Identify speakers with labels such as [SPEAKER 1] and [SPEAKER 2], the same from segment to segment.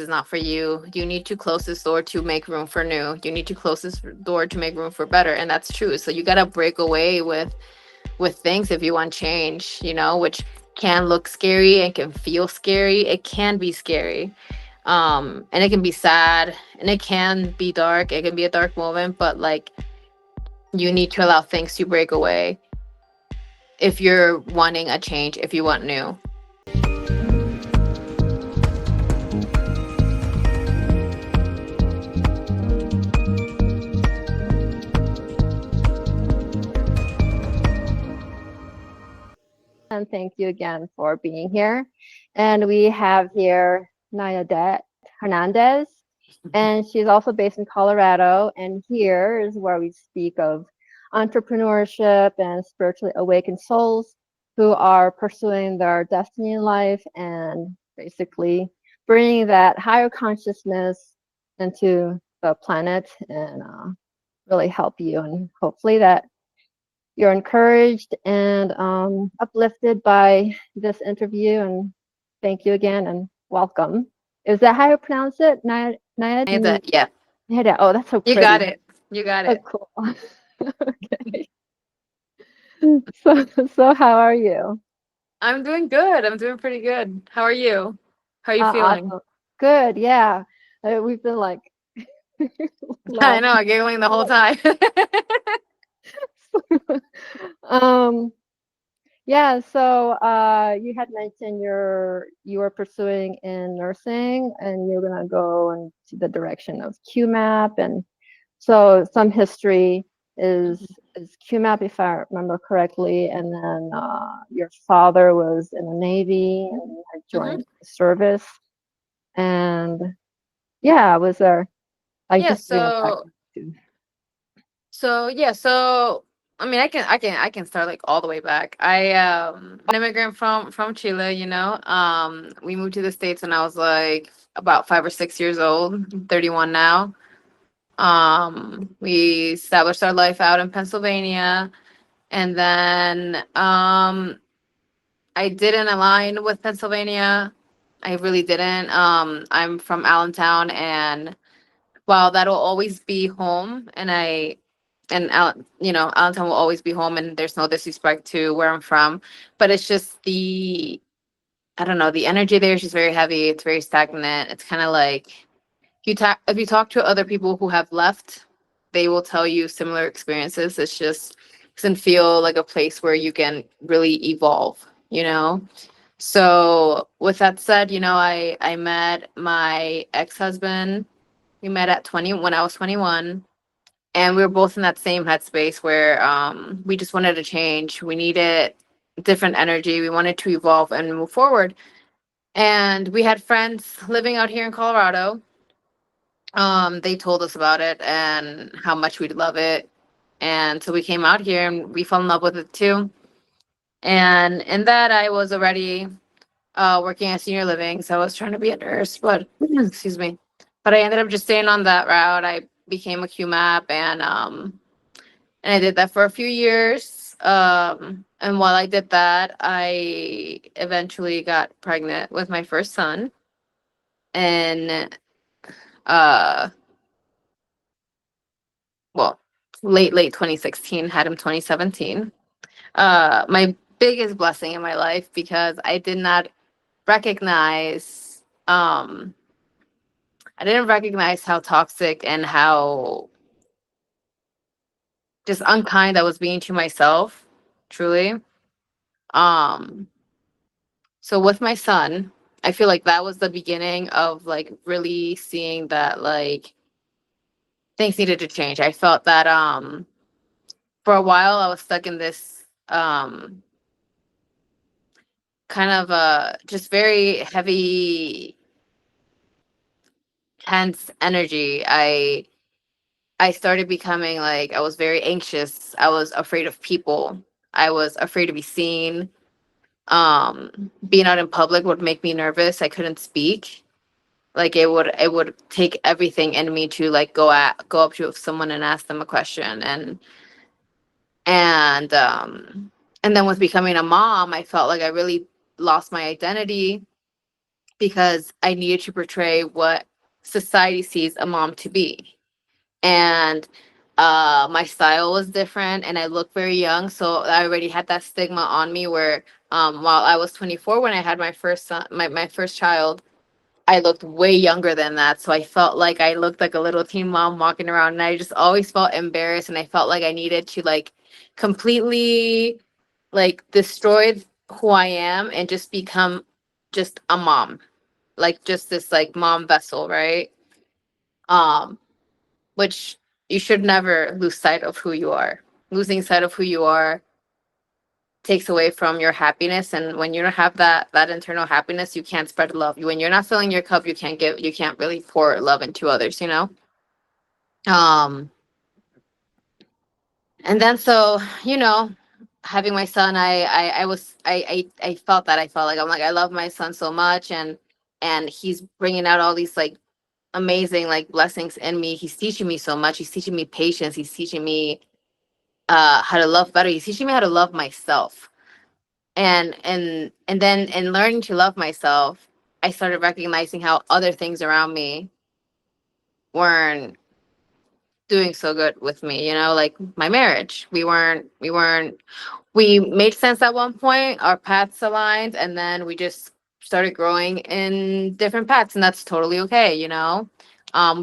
[SPEAKER 1] is not for you. You need to close this door to make room for new. You need to close this door to make room for better. And that's true. So you got to break away with things if you want change, which can look scary and can feel scary. It can be scary. And it can be sad and it can be dark. It can be a dark moment, but like you need to allow things to break away if you're wanting a change, if you want new.
[SPEAKER 2] And thank you again for being here. And we have here Nayadet Hernandez, and she's also based in Colorado. And here is where we speak of entrepreneurship and spiritually awakened souls who are pursuing their destiny in life and basically bringing that higher consciousness into the planet and really help you. And hopefully that you're encouraged and uplifted by this interview. And thank you again and welcome. Is that how you pronounce it? Nayad?
[SPEAKER 1] Yeah.
[SPEAKER 2] Nayad. Oh, that's so pretty.
[SPEAKER 1] You got it. You got it.
[SPEAKER 2] Oh, cool. Okay. So how are you?
[SPEAKER 1] I'm doing good. I'm doing pretty good. How are you? How are you feeling?
[SPEAKER 2] Awesome. Good. Yeah. We've been like.
[SPEAKER 1] I know. I'm giggling the whole time.
[SPEAKER 2] Yeah, so you had mentioned you were pursuing in nursing and you're gonna go into the direction of QMAP, and so some history is QMAP, if I remember correctly, and then your father was in the Navy and had joined the service, and yeah, was there like
[SPEAKER 1] Yeah,
[SPEAKER 2] just
[SPEAKER 1] so I mean, I can start like all the way back. I'm an immigrant from Chile, We moved to the States when I was like about 5 or 6 years old. I'm 31 now. We established our life out in Pennsylvania, and then I didn't align with Pennsylvania. I really didn't. I'm from Allentown, and while that'll always be home, Allentown will always be home, and there's no disrespect to where I'm from, but it's just I don't know, the energy there is just very heavy. It's very stagnant. It's kind of like if you talk to other people who have left, they will tell you similar experiences. It's just doesn't feel like a place where you can really evolve. So with that said, I met my ex-husband. We met at 20 when I was 21, and we were both in that same headspace where we just wanted to change. We needed different energy. We wanted to evolve and move forward. And we had friends living out here in Colorado. They told us about it and how much we'd love it. And so we came out here and we fell in love with it too. And in that, I was already working at senior living, so I was trying to be a nurse, but excuse me. But I ended up just staying on that route. I became a QMAP, and I did that for a few years. And while I did that, I eventually got pregnant with my first son. And well, late 2016, had him 2017. My biggest blessing in my life, because I did not recognize I didn't recognize how toxic and how just unkind I was being to myself, truly. So with my son, I feel like that was the beginning of like really seeing that like things needed to change. I felt that for a while I was stuck in this kind of just very heavy, tense energy. I started becoming like, I was very anxious. I was afraid of people. I was afraid to be seen. Being out in public would make me nervous. I couldn't speak. Like it would take everything in me to like go up to someone and ask them a question. And then with becoming a mom, I felt like I really lost my identity. because I needed to portray what society sees a mom to be. And my style was different and I looked very young. So I already had that stigma on me where while I was 24 when I had my first son, my first child, I looked way younger than that. So I felt like I looked like a little teen mom walking around and I just always felt embarrassed and I felt like I needed to like completely like destroy who I am and just become just a mom. Like just this like mom vessel, right? Um which you should never lose sight of who you are. Losing sight of who you are takes away from your happiness, and when you don't have that internal happiness, you can't spread love. When you're not filling your cup, you can't really pour love into others, you know. um and then so having my son, I felt that, I felt like I'm like I love my son so much, and he's bringing out all these like amazing like blessings in me. He's teaching me so much. He's teaching me patience. He's teaching me how to love better. He's teaching me how to love myself. And then in learning to love myself, I started recognizing how other things around me weren't doing so good with me, like my marriage. We made sense at one point, our paths aligned, and then we just started growing in different paths, and that's totally okay. We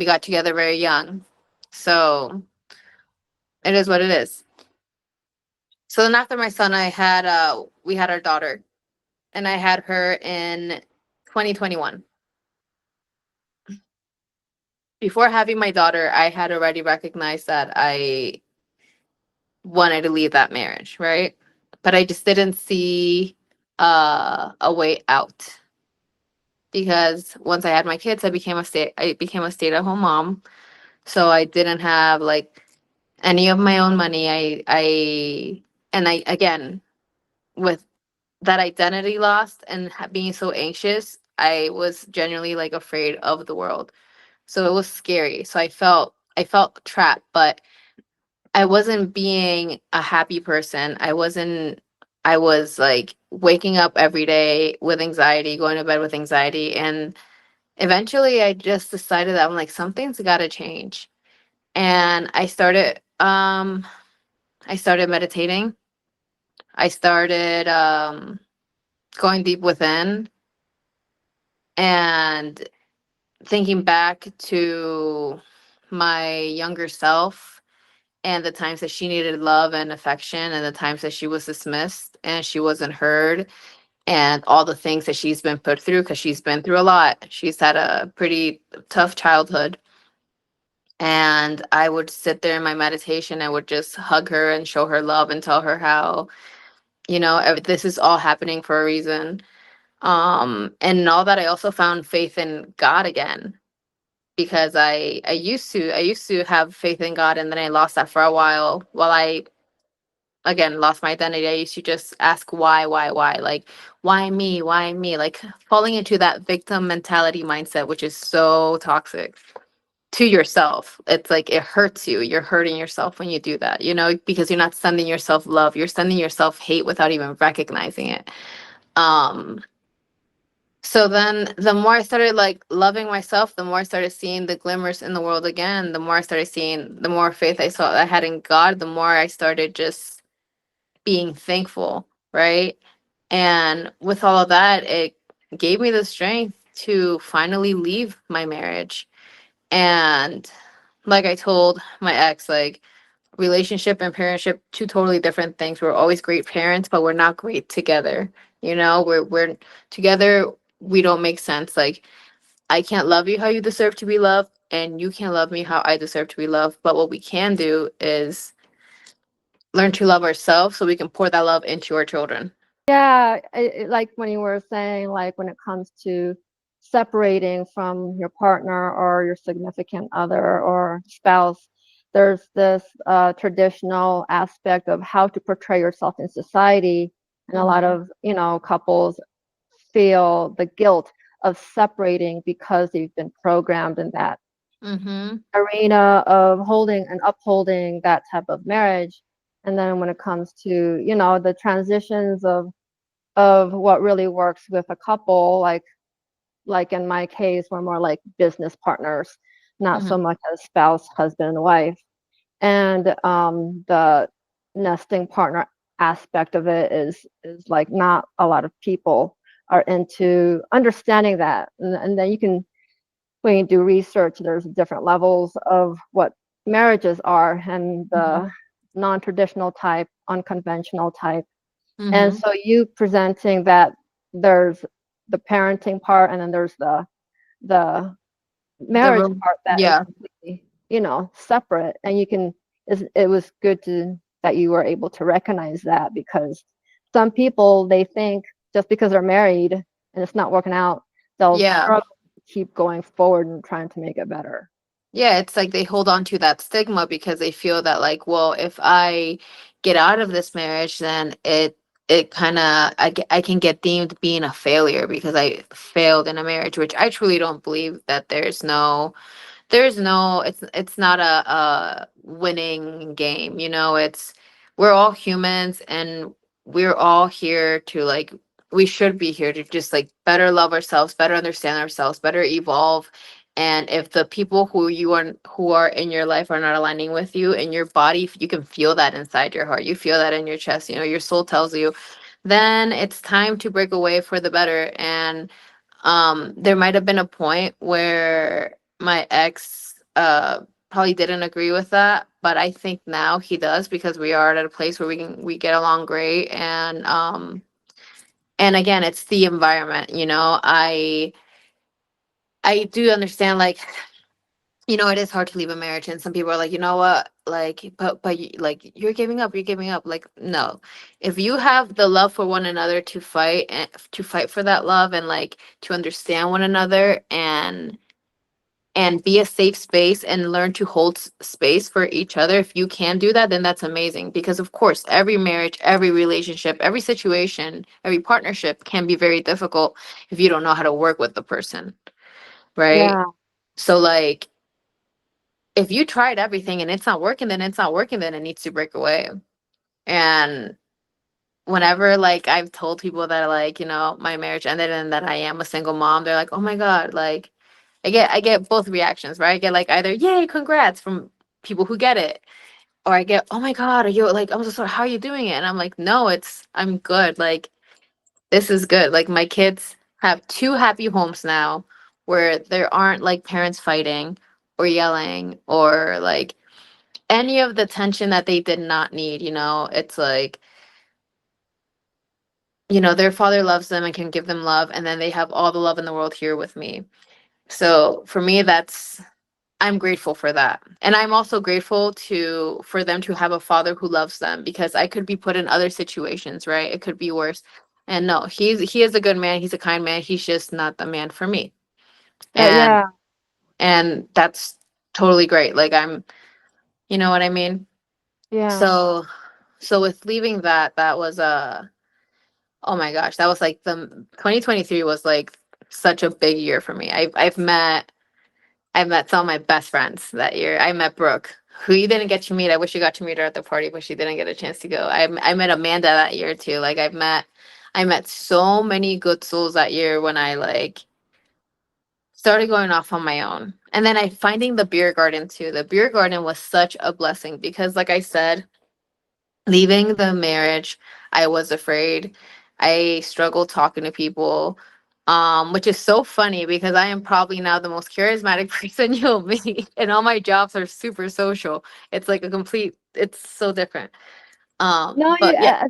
[SPEAKER 1] got together very young. So it is what it is. So then after my son, we had our daughter, and I had her in 2021. Before having my daughter, I had already recognized that I wanted to leave that marriage, right? But I just didn't see a way out, because once I had my kids, I became a stay-at-home mom. So I didn't have like any of my own money. I again, with that identity lost and being so anxious, I was genuinely like afraid of the world. So it was scary. So I felt trapped, but I wasn't being a happy person. I was like waking up every day with anxiety, going to bed with anxiety, and eventually I just decided that I'm like something's got to change. And I started meditating. I started going deep within and thinking back to my younger self and the times that she needed love and affection and the times that she was dismissed and she wasn't heard, and all the things that she's been put through, because she's been through a lot. She's had a pretty tough childhood. And I would sit there in my meditation. I would just hug her and show her love and tell her how, this is all happening for a reason. And in all that, I also found faith in God again, because I used to have faith in God, and then I lost that for a while I again lost my identity. I used to just ask why, like why me, like falling into that victim mentality mindset, which is so toxic to yourself. It's like it hurts you. You're hurting yourself when you do that, because you're not sending yourself love. You're sending yourself hate without even recognizing it. Um so then the more I started like loving myself, the more I started seeing the glimmers in the world again. The more I started seeing, the more faith I had in God, the more I started just being thankful, right? And with all of that, it gave me the strength to finally leave my marriage. And like I told my ex, like relationship and parentship, two totally different things. We're always great parents, but we're not great together. We're together, we don't make sense. Like I can't love you how you deserve to be loved, and you can't love me how I deserve to be loved. But what we can do is learn to love ourselves so we can pour that love into our children.
[SPEAKER 2] Yeah, like when you were saying, like when it comes to separating from your partner or your significant other or spouse, there's this traditional aspect of how to portray yourself in society, and a lot
[SPEAKER 1] Mm-hmm.
[SPEAKER 2] of couples feel the guilt of separating because they've been programmed in that
[SPEAKER 1] Mm-hmm.
[SPEAKER 2] arena of holding and upholding that type of marriage. And then when it comes to the transitions of what really works with a couple, like like in my case, we're more like business partners, not so
[SPEAKER 1] Mhm.
[SPEAKER 2] much as spouse, husband, and wife. And the nesting partner aspect of it is like not a lot of people are into understanding that. And then you can, when you do research, there's different levels of what marriages are, and
[SPEAKER 1] Mhm.
[SPEAKER 2] the non-traditional type, unconventional type. And
[SPEAKER 1] Mhm.
[SPEAKER 2] so you presenting that there's the parenting part, and then there's the
[SPEAKER 1] The
[SPEAKER 2] marriage
[SPEAKER 1] room.
[SPEAKER 2] part that is
[SPEAKER 1] Yeah.
[SPEAKER 2] completely, separate. And you can, it was good to that you were able to recognize that, because some people, they think just because they're married and it's not working out, they'll
[SPEAKER 1] Yeah.
[SPEAKER 2] struggle to keep going forward and trying to make it better.
[SPEAKER 1] Yeah, it's like they hold on to that stigma because they feel that like, well, if I get out of this marriage, then it kind of I can get deemed being a failure because I failed in a marriage, which I truly don't believe that it's not a winning game, it's we're all humans, and we're all here to like we should be here to just like better love ourselves, better understand ourselves, better evolve. And if the people who are in your life are not aligning with you in your body, you can feel that inside your heart, you feel that in your chest, your soul tells you, then it's time to break away for the better. And there might have been a point where my ex probably didn't agree with that, but I think now he does, because we are at a place where we get along great. And again, it's the environment. I do understand, like, it is hard to leave a marriage, and some people are like, you know what, like, like, you're giving up, like, no. If you have the love for one another to fight, and to fight for that love, and like to understand one another, and be a safe space, and learn to hold space for each other, if you can do that, then that's amazing. Because of course, every marriage, every relationship, every situation, every partnership can be very difficult if you don't know how to work with the person, right?
[SPEAKER 2] Yeah.
[SPEAKER 1] So like, if you tried everything and it's not working, then it's not working, then it needs to break away. And whenever, like, I've told people that, like, my marriage ended and that I am a single mom, they're like, oh my God, like, I get both reactions, right? I get like either yay, congrats, from people who get it, or I get, oh my God, are you, like, I'm so sorry, how are you doing it? And I'm like, no, I'm good. Like, this is good. Like, my kids have two happy homes now, where there aren't like parents fighting or yelling, or like any of the tension that they did not need. It's like, their father loves them and can give them love, and then they have all the love in the world here with me. So for me, I'm grateful for that. And I'm also grateful for them to have a father who loves them, because I could be put in other situations, right? It could be worse. And no, he is a good man, he's a kind man, he's just not the man for me. And
[SPEAKER 2] Yeah.
[SPEAKER 1] and that's totally great. Like, you know what I mean?
[SPEAKER 2] Yeah.
[SPEAKER 1] So with leaving that was oh my gosh, that was like the 2023 was like such a big year for me. I've met some of my best friends that year. I met Brooke, who you didn't get to meet. I wish you got to meet her at the party, but she didn't get a chance to go. I met Amanda that year too. Like, I met so many good souls that year when I like started going off on my own. And then I finding the beer garden too. The beer garden was such a blessing because, like I said, leaving the marriage, I was afraid. I struggled talking to people, which is so funny because I am probably now the most charismatic person you'll meet, and all my jobs are super social. It's like it's so different.
[SPEAKER 2] No,
[SPEAKER 1] But yeah.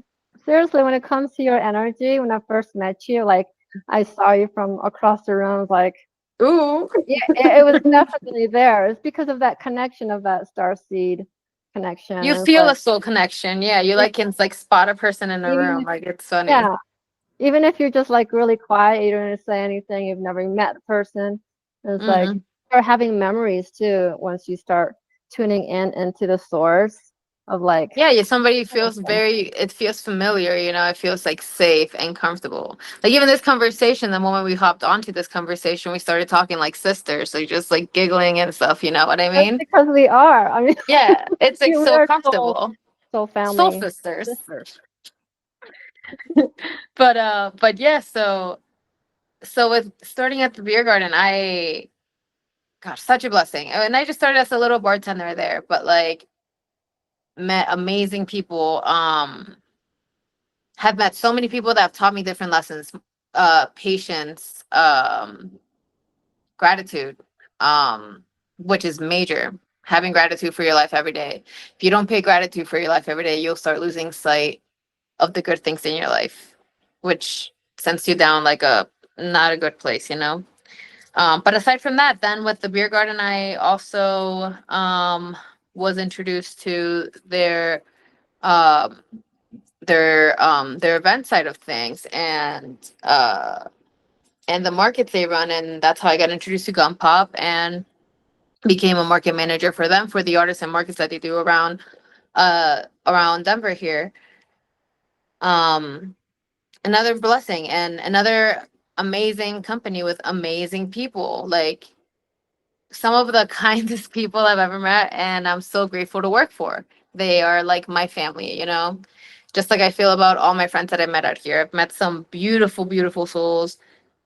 [SPEAKER 2] seriously, when it comes to your energy, when I first met you, like I saw you from across the room, like
[SPEAKER 1] Ooh.
[SPEAKER 2] yeah, it was definitely there. It's because of that connection, of that star seed connection.
[SPEAKER 1] You
[SPEAKER 2] And it's
[SPEAKER 1] feel
[SPEAKER 2] like,
[SPEAKER 1] a soul connection. Yeah, you
[SPEAKER 2] yeah,
[SPEAKER 1] like can like spot a person in a
[SPEAKER 2] even
[SPEAKER 1] room.
[SPEAKER 2] if,
[SPEAKER 1] Like, it's funny.
[SPEAKER 2] yeah, even if you're just like really quiet, you don't say anything, you've never met the person. And it's like
[SPEAKER 1] Hmm.
[SPEAKER 2] you're having memories too once you start tuning in into the source of like,
[SPEAKER 1] Yeah, somebody it feels familiar, it feels like safe and comfortable. Like, even this conversation, the moment we hopped onto this conversation, we started talking like sisters, so just like giggling and stuff, you know what I
[SPEAKER 2] that's
[SPEAKER 1] mean?
[SPEAKER 2] because we are. I mean,
[SPEAKER 1] Yeah, it's like
[SPEAKER 2] we
[SPEAKER 1] so
[SPEAKER 2] are soul,
[SPEAKER 1] comfortable.
[SPEAKER 2] soul
[SPEAKER 1] Soul
[SPEAKER 2] family
[SPEAKER 1] sisters.
[SPEAKER 2] sisters.
[SPEAKER 1] But yeah, so so with starting at the beer garden, gosh, such a blessing. And I just started as a little bartender there, but like met amazing people. Have met so many people that have taught me different lessons, patience, gratitude, which is major. Having gratitude for your life every day. If you don't pay gratitude for your life every day, you'll start losing sight of the good things in your life, which sends you down like a not a good place, you know? But aside from that, then with the beer garden, I also was introduced to um, their event side of things and the markets they run, and that's how I got introduced to Gun Pop and became a market manager for them for the artists and markets that they do around Denver here. Um, Another blessing and another amazing company with amazing people. Like some of the kindest people I've ever met, and I'm so grateful to work for. They are like my family, you know? Just like I feel about all my friends that I met out here. I've met some beautiful, beautiful souls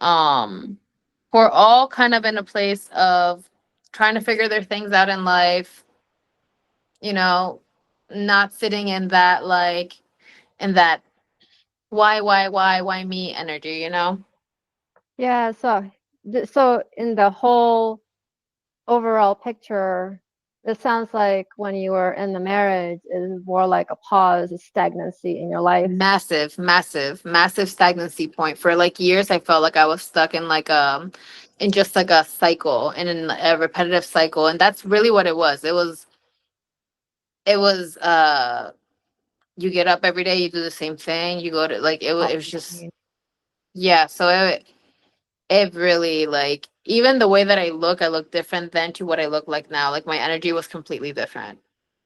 [SPEAKER 1] um, who are all kind of in a place of trying to figure their things out in life, you know, not sitting in that, like, in that why me energy, you know?
[SPEAKER 2] Yeah, so in the whole overall picture, it sounds like when you were in the marriage, it was more like a pause, a stagnancy in your life.
[SPEAKER 1] Massive, massive, massive stagnancy point. For like years, I felt like I was stuck in like in just like a cycle and in a repetitive cycle. And that's really what it was. It was you get up every day, you do the same thing, you go to like it was just yeah. So it really like even the way that I look different than to what I look like now. Like my energy was completely different.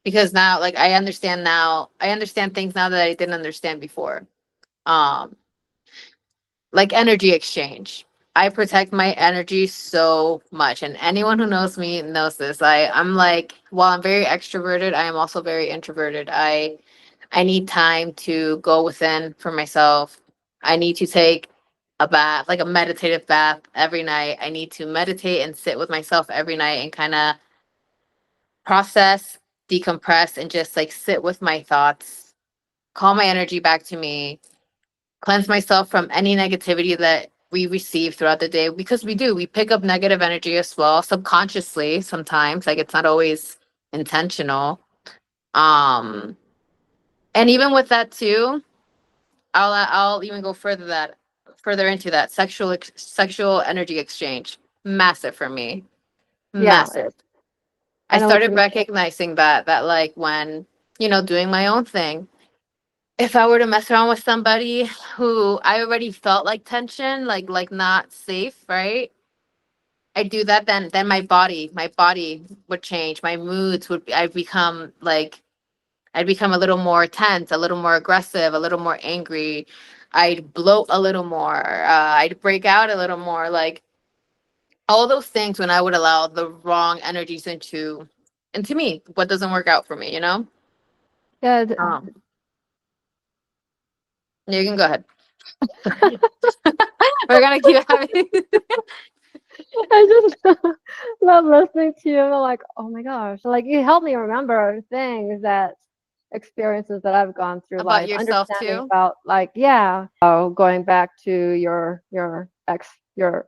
[SPEAKER 1] Because now like I understand things now that I didn't understand before. Um like energy exchange. I protect my energy so much, and anyone who knows me knows this. I'm like, while I'm very extroverted, I am also very introverted. I need time to go within for myself. I need to take a bath, like a meditative bath every night. I need to meditate and sit with myself every night and kind of process, decompress, and just like sit with my thoughts, call my energy back to me, cleanse myself from any negativity that we receive throughout the day because we pick up negative energy as well subconsciously sometimes, like it's not always intentional. um and even with that too, I'll even go further into that sexual energy exchange, massive for me,
[SPEAKER 2] Yeah,
[SPEAKER 1] massive. I
[SPEAKER 2] I know what you
[SPEAKER 1] started
[SPEAKER 2] mean.
[SPEAKER 1] recognizing that like when doing my own thing, if I were to mess around with somebody who I already felt like tension, like not safe, right? I do that, then my body would change. My moods would I'd become a little more tense, a little more aggressive, a little more angry. I'd bloat a little more. I'd break out a little more. Like all those things when I would allow the wrong energies into me, what doesn't work out for me, you know?
[SPEAKER 2] Yeah,
[SPEAKER 1] You can go ahead. We're gonna keep having
[SPEAKER 2] I just love listening to you. I'm like, oh my gosh, like you help me remember things that experiences that I've gone through
[SPEAKER 1] about
[SPEAKER 2] life,
[SPEAKER 1] yourself
[SPEAKER 2] understanding
[SPEAKER 1] too.
[SPEAKER 2] about like, yeah, oh, going back to your
[SPEAKER 1] Hmm.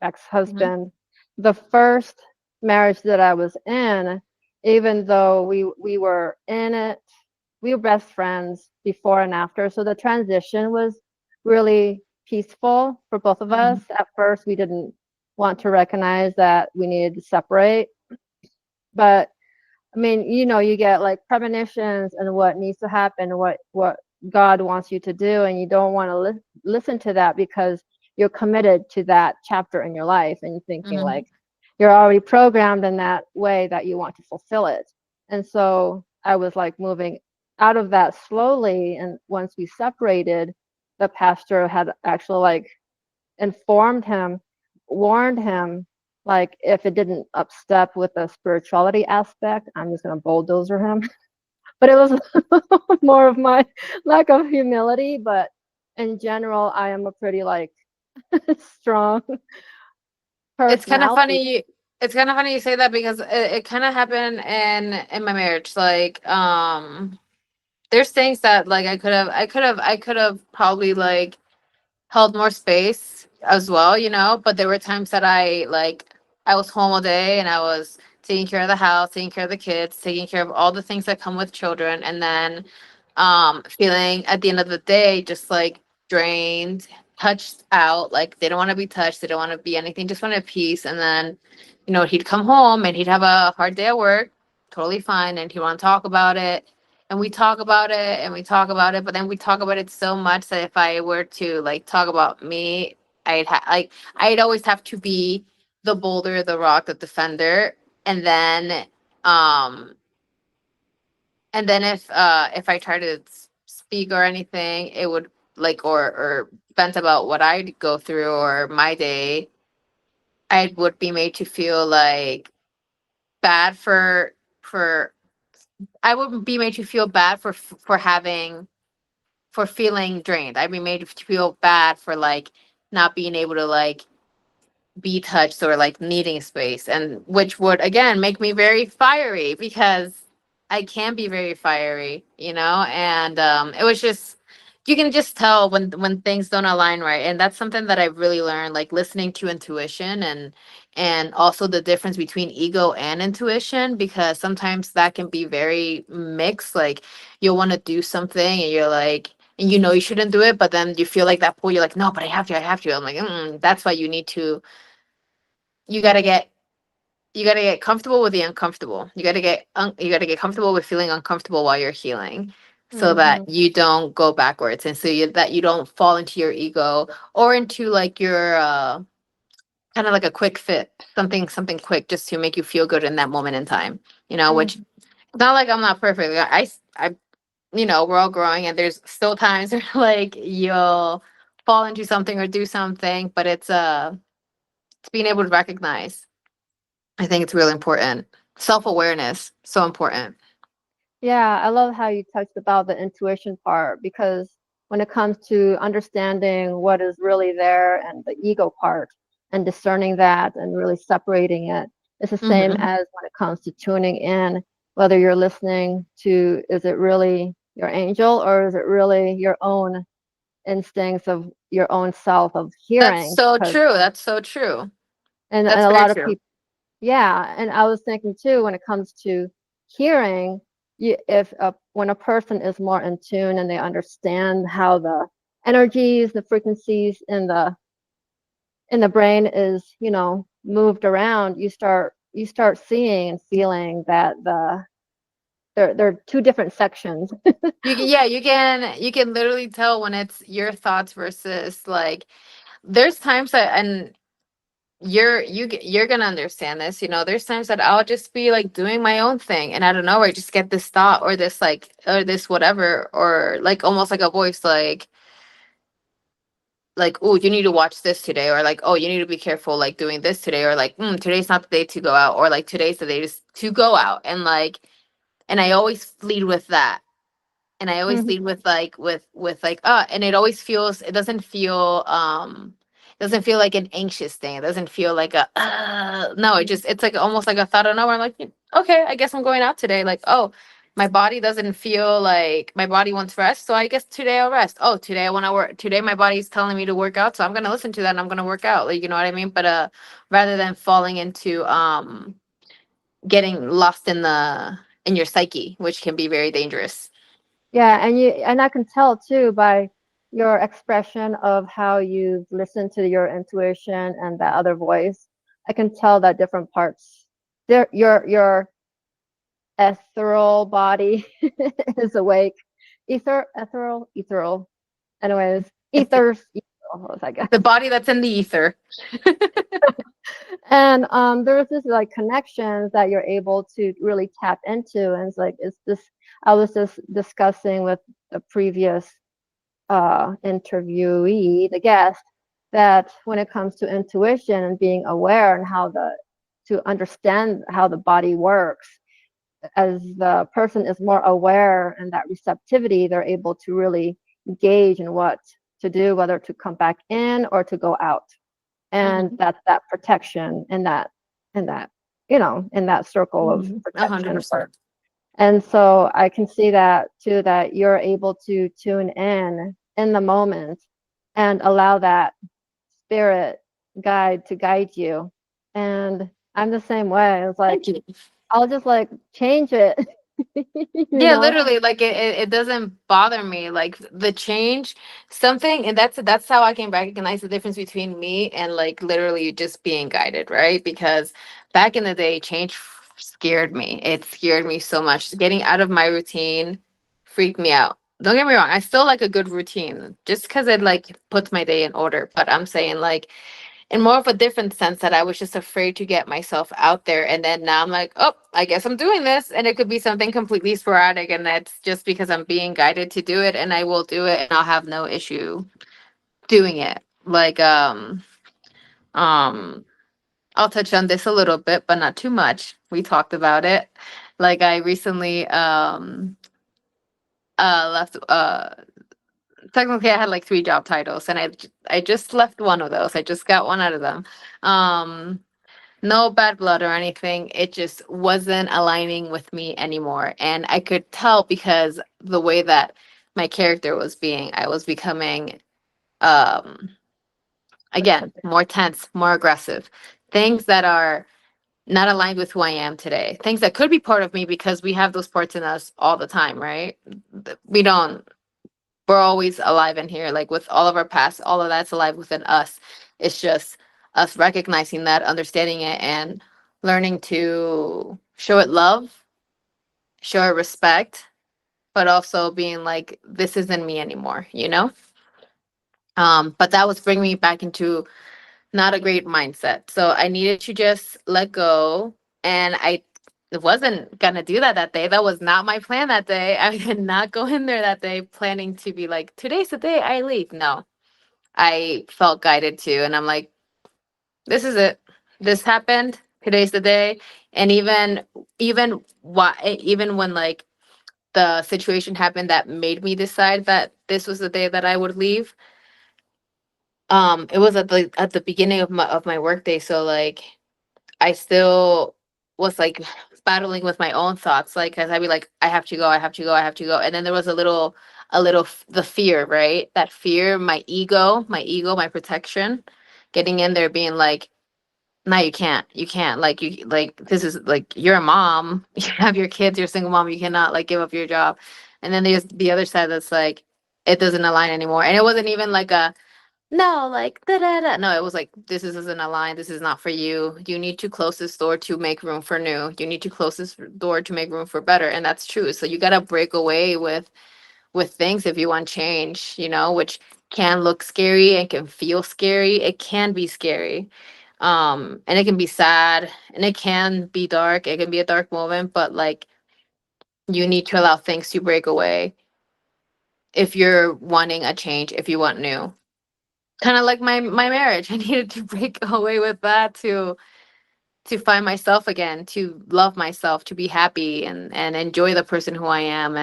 [SPEAKER 2] ex-husband, the first marriage that I was in, even though we were in it, we were best friends before and after, so the transition was really peaceful for both of
[SPEAKER 1] Hmm.
[SPEAKER 2] us. At first, we didn't want to recognize that we needed to separate, but I mean, you get like premonitions and what needs to happen, what God wants you to do, and you don't want to listen to that because you're committed to that chapter in your life, and you're thinking
[SPEAKER 1] Hmm.
[SPEAKER 2] like you're already programmed in that way that you want to fulfill it. And so I was like moving out of that slowly, and once we separated, the pastor had actually like informed him, warned him, like if it didn't upstep with the spirituality aspect, I'm just gonna bulldozer him. But it was more of my lack of humility. But in general, I am a pretty like strong
[SPEAKER 1] It's kind of
[SPEAKER 2] personality.
[SPEAKER 1] funny. It's kind of funny you say that because it kind of happened in my marriage. Like, there's things that like I could have probably like held more space as well, you know. But there were times that I was home all day and I was taking care of the house, taking care of the kids, taking care of all the things that come with children, and then feeling at the end of the day just like drained, touched out, like they don't want to be touched, they don't want to be anything, just wanted peace. And then, you know, he'd come home and he'd have a hard day at work, totally fine, and he'd want to talk about it. And we talk about it and we talk about it, but then we talk about it so much that if I were to like talk about me, I'd always have to be the boulder, the rock, the defender. And then um if I try to speak or anything, it would like or vent about what I'd go through or my day, I would be made to feel like bad for I would be made to feel bad for having for feeling drained. I'd be made to feel bad for like not being able to like be touched or like needing space, and which would again make me very fiery because I can be very fiery, you know. And it was just, you can just tell when things don't align right. And that's something that I've really learned, like listening to intuition, and also the difference between ego and intuition, because sometimes that can be very mixed. Like you'll want to do something and you're like, and you know you shouldn't do it, but then you feel like that pull, you're like, no, but I have to. I'm like, that's why you need to, you got to get, you got to get comfortable with the uncomfortable. You got to get comfortable with feeling uncomfortable while you're healing, so
[SPEAKER 2] Hmm.
[SPEAKER 1] that you don't go backwards, and so that you don't fall into your ego or into like your kind of like a quick fit, something quick just to make you feel good in that moment in time, you know. Which
[SPEAKER 2] Hmm.
[SPEAKER 1] it's not like I'm not perfect. I you know, we're all growing and there's still times where like you'll fall into something or do something, but it's being able to recognize. I think it's really important. Self-awareness, so important.
[SPEAKER 2] Yeah, I love how you touched about the intuition part, because when it comes to understanding what is really there and the ego part and discerning that and really separating it, it's the same
[SPEAKER 1] Hmm.
[SPEAKER 2] as when it comes to tuning in, whether you're listening to, is it really your angel or is it really your own instincts of your own self of
[SPEAKER 1] That's
[SPEAKER 2] hearing?
[SPEAKER 1] so
[SPEAKER 2] Because,
[SPEAKER 1] true. That's so true.
[SPEAKER 2] and
[SPEAKER 1] That's
[SPEAKER 2] a
[SPEAKER 1] very
[SPEAKER 2] lot of
[SPEAKER 1] true.
[SPEAKER 2] people, yeah, and I was thinking too, when it comes to hearing, if when a person is more in tune and they understand how the energies, the frequencies in the brain is, moved around, you start seeing and feeling that they're two different sections.
[SPEAKER 1] Yeah, you can literally tell when it's your thoughts versus like, there's times that, and you're gonna understand this, you know. There's times that I'll just be like doing my own thing, and I don't know, I just get this thought or this like or this whatever, or like almost like a voice like, oh, you need to watch this today, or like, oh, you need to be careful like doing this today, or like, today's not the day to go out, or like today's the day to go out. And like, and I always lead with that. And I always lead
[SPEAKER 2] Mhm.
[SPEAKER 1] with like with like and it always feels, it doesn't feel like an anxious thing. It doesn't feel like a no, it's like almost like a thought of nowhere. I'm like, okay, I guess I'm going out today. Like, oh, my body doesn't feel like, my body wants rest, so I guess today I'll rest. Oh, today I want to work. Today my body's telling me to work out, so I'm gonna listen to that and I'm gonna work out. Like, you know what I mean? But rather than falling into getting lost in your psyche, which can be very dangerous.
[SPEAKER 2] Yeah, and I can tell too by your expression of how you've listened to your intuition and that other voice. I can tell that different parts. Your ethereal body is awake. Ethereal. Anyways, ethers, I guess.
[SPEAKER 1] The body that's in the ether.
[SPEAKER 2] And there's this like connections that you're able to really tap into, and it's like it's this. I was just discussing with the previous interviewee, the guest, that when it comes to intuition and being aware and to understand how the body works, as the person is more aware and that receptivity, they're able to really engage in what to do, whether to come back in or to go out. And
[SPEAKER 1] Mhm.
[SPEAKER 2] that's that protection and that, in that circle of
[SPEAKER 1] Mhm. A hundred
[SPEAKER 2] protection.
[SPEAKER 1] percent.
[SPEAKER 2] And so I can see that too, that you're able to tune in the moment and allow that spirit guide to guide you. And I'm the same way. It's like,
[SPEAKER 1] Thank you.
[SPEAKER 2] I'll just like change it, you
[SPEAKER 1] Yeah,
[SPEAKER 2] know?
[SPEAKER 1] literally, like it doesn't bother me. Like the change, something, and that's how I can recognize the difference between me and like literally just being guided, right? Because back in the day, change scared me. It scared me so much. Getting out of my routine freaked me out. Don't get me wrong, I still like a good routine just because it like puts my day in order. But I'm saying like in more of a different sense that I was just afraid to get myself out there. And then now I'm like, oh, I guess I'm doing this. And it could be something completely sporadic. And that's just because I'm being guided to do it. And I will do it and I'll have no issue doing it. Like, um, I'll touch on this a little bit, but not too much. We talked about it. Like I recently left technically I had like three job titles and I just left one of those. I just got one out of them. Um no bad blood or anything. It just wasn't aligning with me anymore. And I could tell because the way that my character was being, I was becoming, um, again, more tense, more aggressive. Things that are not aligned with who I am today. Things that could be part of me because we have those parts in us all the time, right? We don't, we're always alive in here. Like with all of our past, all of that's alive within us. It's just us recognizing that, understanding it, and learning to show it love, show it respect, but also being like, this isn't me anymore, you know? But that was bringing me back into not a great mindset. So I needed to just let go. And I wasn't going to do that day. That was not my plan that day. I did not go in there that day planning to be like, today's the day I leave. No, I felt guided to. And I'm like, this is it. This happened. Today's the day. And even when like the situation happened that made me decide that this was the day that I would leave, it was at the beginning of my workday. So like I still was like battling with my own thoughts, like, cause I'd be like, I have to go, I have to go, I have to go. And then there was the fear, right? That fear, my ego, my protection, getting in there being like, no, you can't, like, this is like, you're a mom, you have your kids, you're a single mom, you cannot like give up your job. And then there's the other side that's like, it doesn't align anymore. And it wasn't even like a, no, like da da da. No, it was like isn't a line. This is not for you. You need to close this door to make room for new. You need to close this door to make room for better, and that's true. So you gotta break away with things if you want change. You know, which can look scary and can feel scary. It can be scary, and it can be sad, and it can be dark. It can be a dark moment, but like you need to allow things to break away if you're wanting a change. If you want new. Kind of like my marriage. I needed to break away with that to find myself again, to love myself, to be happy and enjoy the person who I am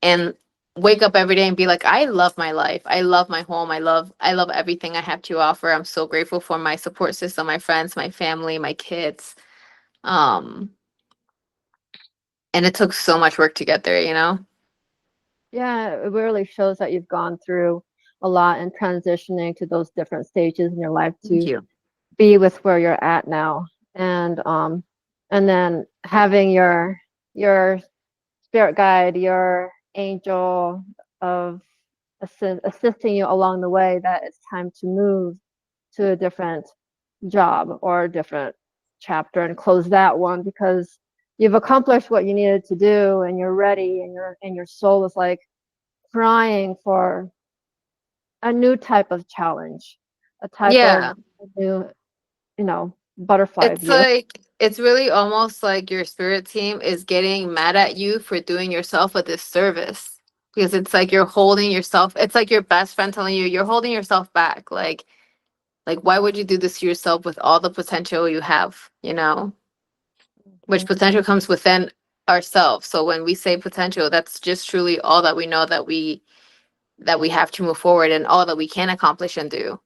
[SPEAKER 1] and wake up every day and be like, I love my life. I love my home. I love everything I have to offer. I'm so grateful for my support system, my friends, my family, my kids. Um and it took so much work to get there, you know?
[SPEAKER 2] Yeah, it really shows that you've gone through a lot and transitioning to those different stages in your life
[SPEAKER 1] Thank
[SPEAKER 2] to
[SPEAKER 1] you.
[SPEAKER 2] be with where you're at now. And then having your spirit guide, your angel of assisting you along the way that it's time to move to a different job or a different chapter and close that one because you've accomplished what you needed to do and you're ready and your soul is like crying for a new type of challenge, a type of
[SPEAKER 1] Yeah.
[SPEAKER 2] new, butterfly view.
[SPEAKER 1] It's really almost like your spirit team is getting mad at you for doing yourself a disservice because it's like you're holding yourself. It's like your best friend telling you you're holding yourself back. Like why would you do this to yourself with all the potential you have, you know? Which
[SPEAKER 2] Mhm.
[SPEAKER 1] potential comes within ourselves. So when we say potential, that's just truly all that we know that we have to move forward and all that we can accomplish and do.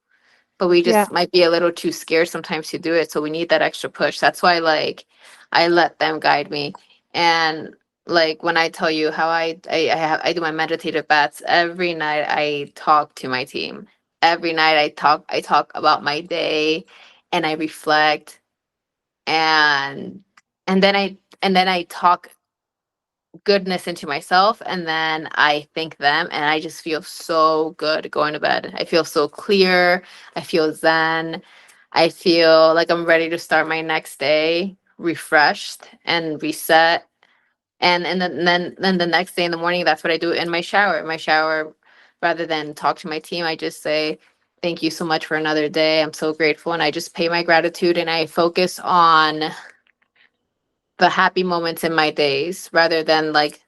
[SPEAKER 1] But we
[SPEAKER 2] Yeah.
[SPEAKER 1] just might be a little too scared sometimes to do it. So we need that extra push. That's why, like, I let them guide me. And like when I tell you how I do my meditative baths every night, I talk to my team. Every night I talk about my day, and I reflect, and and then I talk goodness into myself, and then I thank them, and I just feel so good going to bed. I feel so clear. I feel zen. I feel like I'm ready to start my next day refreshed and reset. And then the next day in the morning, that's what I do in my shower. In my shower, rather than talk to my team, I just say, thank you so much for another day. I'm so grateful. And I just pay my gratitude, and I focus on the happy moments in my days rather than like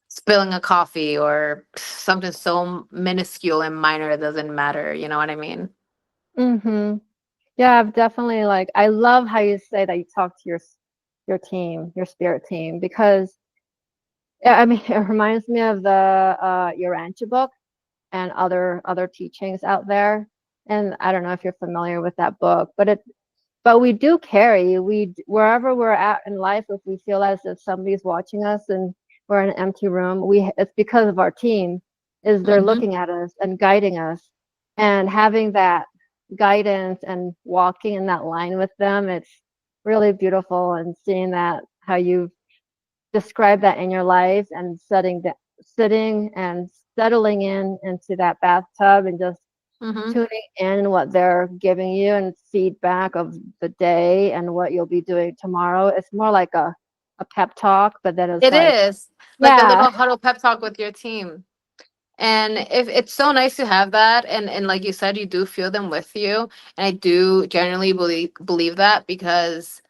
[SPEAKER 1] spilling a coffee or something so minuscule and minor it doesn't matter. You know what I mean?
[SPEAKER 2] Mm-hmm. Yeah, I've definitely like I love how you say that you talk to your team, your spirit team, because yeah, I mean it reminds me of the your Rancha book and other teachings out there. And I don't know if you're familiar with that book, but we do carry wherever we're at in life. If we feel as if somebody's watching us and we're in an empty room, we it's because of our team is they're
[SPEAKER 1] Mm-hmm.
[SPEAKER 2] looking at us and guiding us, and having that guidance and walking in that line with them. It's really beautiful, and seeing that how you describe that in your life, and sitting and settling in into that bathtub and just
[SPEAKER 1] Mm-hmm.
[SPEAKER 2] tuning in what they're giving you and feedback of the day and what you'll be doing tomorrow. It's more like a pep talk, but then it's
[SPEAKER 1] It
[SPEAKER 2] like,
[SPEAKER 1] is like a
[SPEAKER 2] yeah,
[SPEAKER 1] little huddle pep talk with your team. And if it's so nice to have that, and like you said, you do feel them with you. And I do generally believe that, because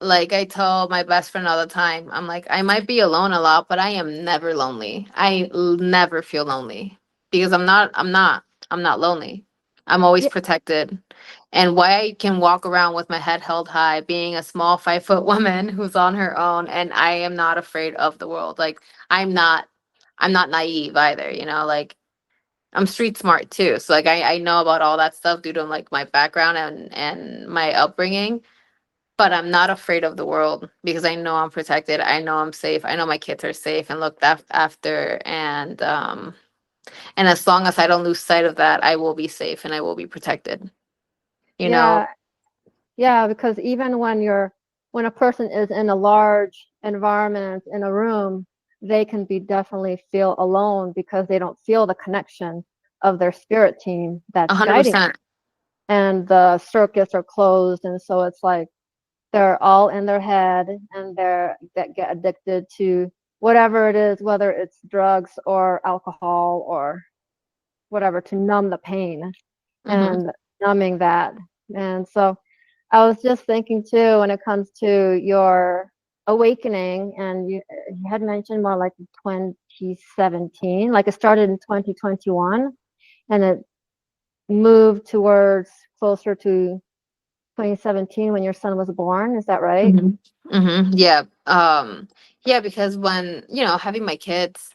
[SPEAKER 1] like I tell my best friend all the time, I'm like, I might be alone a lot, but I am never lonely. Never feel lonely, because I'm not lonely. I'm always
[SPEAKER 2] yeah,
[SPEAKER 1] protected. And why I can walk around with my head held high, being a small 5 foot woman who's on her own, and I am not afraid of the world. Like, I'm not I'm not naive either, like, I'm street smart too. So like I know about all that stuff due to like my background and my upbringing, but I'm not afraid of the world because I know I'm protected. I know I'm safe. I know my kids are safe and looked after. And as long as I don't lose sight of that, I will be safe and I will be protected. You know.
[SPEAKER 2] yeah, yeah, because even when a person is in a large environment in a room, they can be definitely feel alone because they don't feel the connection of their spirit team
[SPEAKER 1] a
[SPEAKER 2] that's
[SPEAKER 1] hundred
[SPEAKER 2] guiding,
[SPEAKER 1] percent.
[SPEAKER 2] and the circuits are closed, and so it's like they're all in their head, and they're that get addicted to whatever it is, whether it's drugs or alcohol or whatever, to numb the pain
[SPEAKER 1] Mm-hmm.
[SPEAKER 2] and numbing that. And so I was just thinking too, when it comes to your awakening, and you had mentioned more like 2017, like it started in 2021 and it moved towards closer to 2017 when your son was born. Is that right?
[SPEAKER 1] Mm-hmm. Mm-hmm. Yeah. Yeah, because when, having my kids,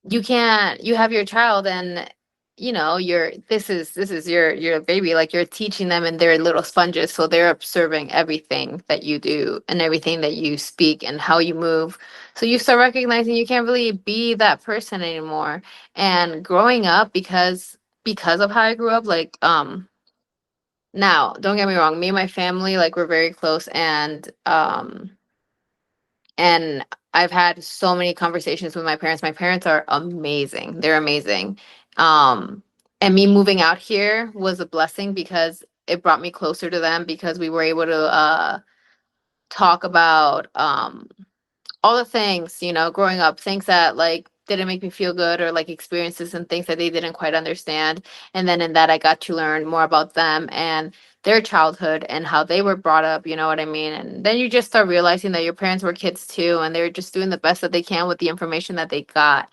[SPEAKER 1] you have your child, and this is your baby. Like, you're teaching them, and they're little sponges, so they're observing everything that you do and everything that you speak and how you move. So you start recognizing you can't really be that person anymore. And growing up, because of how I grew up, like, now, don't get me wrong, me and my family, like, we're very close, and I've had so many conversations with my parents. My parents are amazing. They're amazing. Um, and me moving out here was a blessing because it brought me closer to them, because we were able to talk about all the things, growing up, things that like didn't make me feel good, or like experiences and things that they didn't quite understand. And then in that, I got to learn more about them and their childhood and how they were brought up, you know what I mean? And then you just start realizing that your parents were kids too, and they're just doing the best that they can with the information that they got.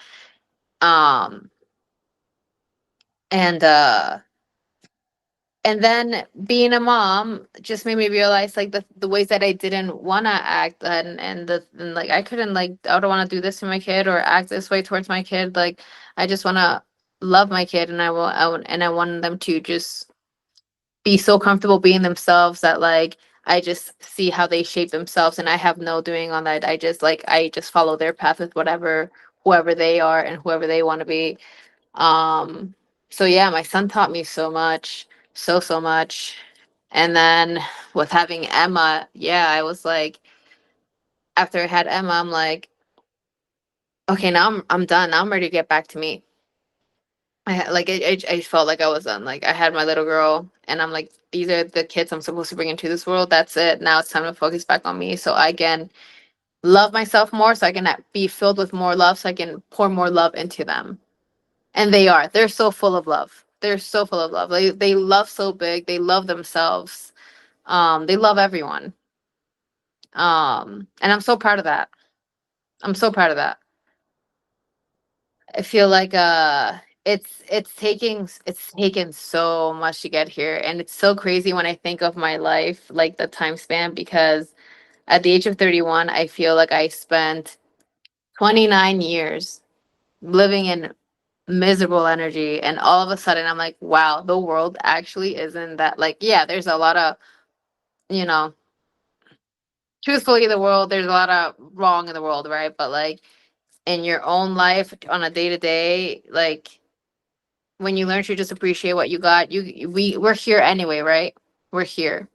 [SPEAKER 1] Um, and uh, and then being a mom just made me realize like the ways that I didn't want to act, and like I couldn't, like, I don't want to do this to my kid or act this way towards my kid. Like I just want to love my kid, and I want them to just be so comfortable being themselves that, like, I just see how they shape themselves, and I have no doing on that. I just follow their path with whatever, whoever they are and whoever they want to be. um, so yeah, my son taught me so much, so much. And then with having Emma, yeah, I was like, after I had Emma, I'm like, okay, now I'm done. Now I'm ready to get back to me. I felt like I was done. Like I had my little girl, and I'm like, these are the kids I'm supposed to bring into this world. That's it. Now it's time to focus back on me, so I can love myself more, so I can be filled with more love, so I can pour more love into them. And they're so full of love. They're so full of love. They love so big. They love themselves. They love everyone. And I'm so proud of that. I'm so proud of that. I feel like it's taken so much to get here, and it's so crazy when I think of my life, like the time span, because at the age of 31, I feel like I spent 29 years living in miserable energy, and all of a sudden I'm like, wow, the world actually isn't that, like, yeah, there's a lot of, you know, truthfully, there's a lot of wrong in the world, right? But like in your own life on a day to day, like when you learn to just appreciate what you got, we're here anyway, right? We're here,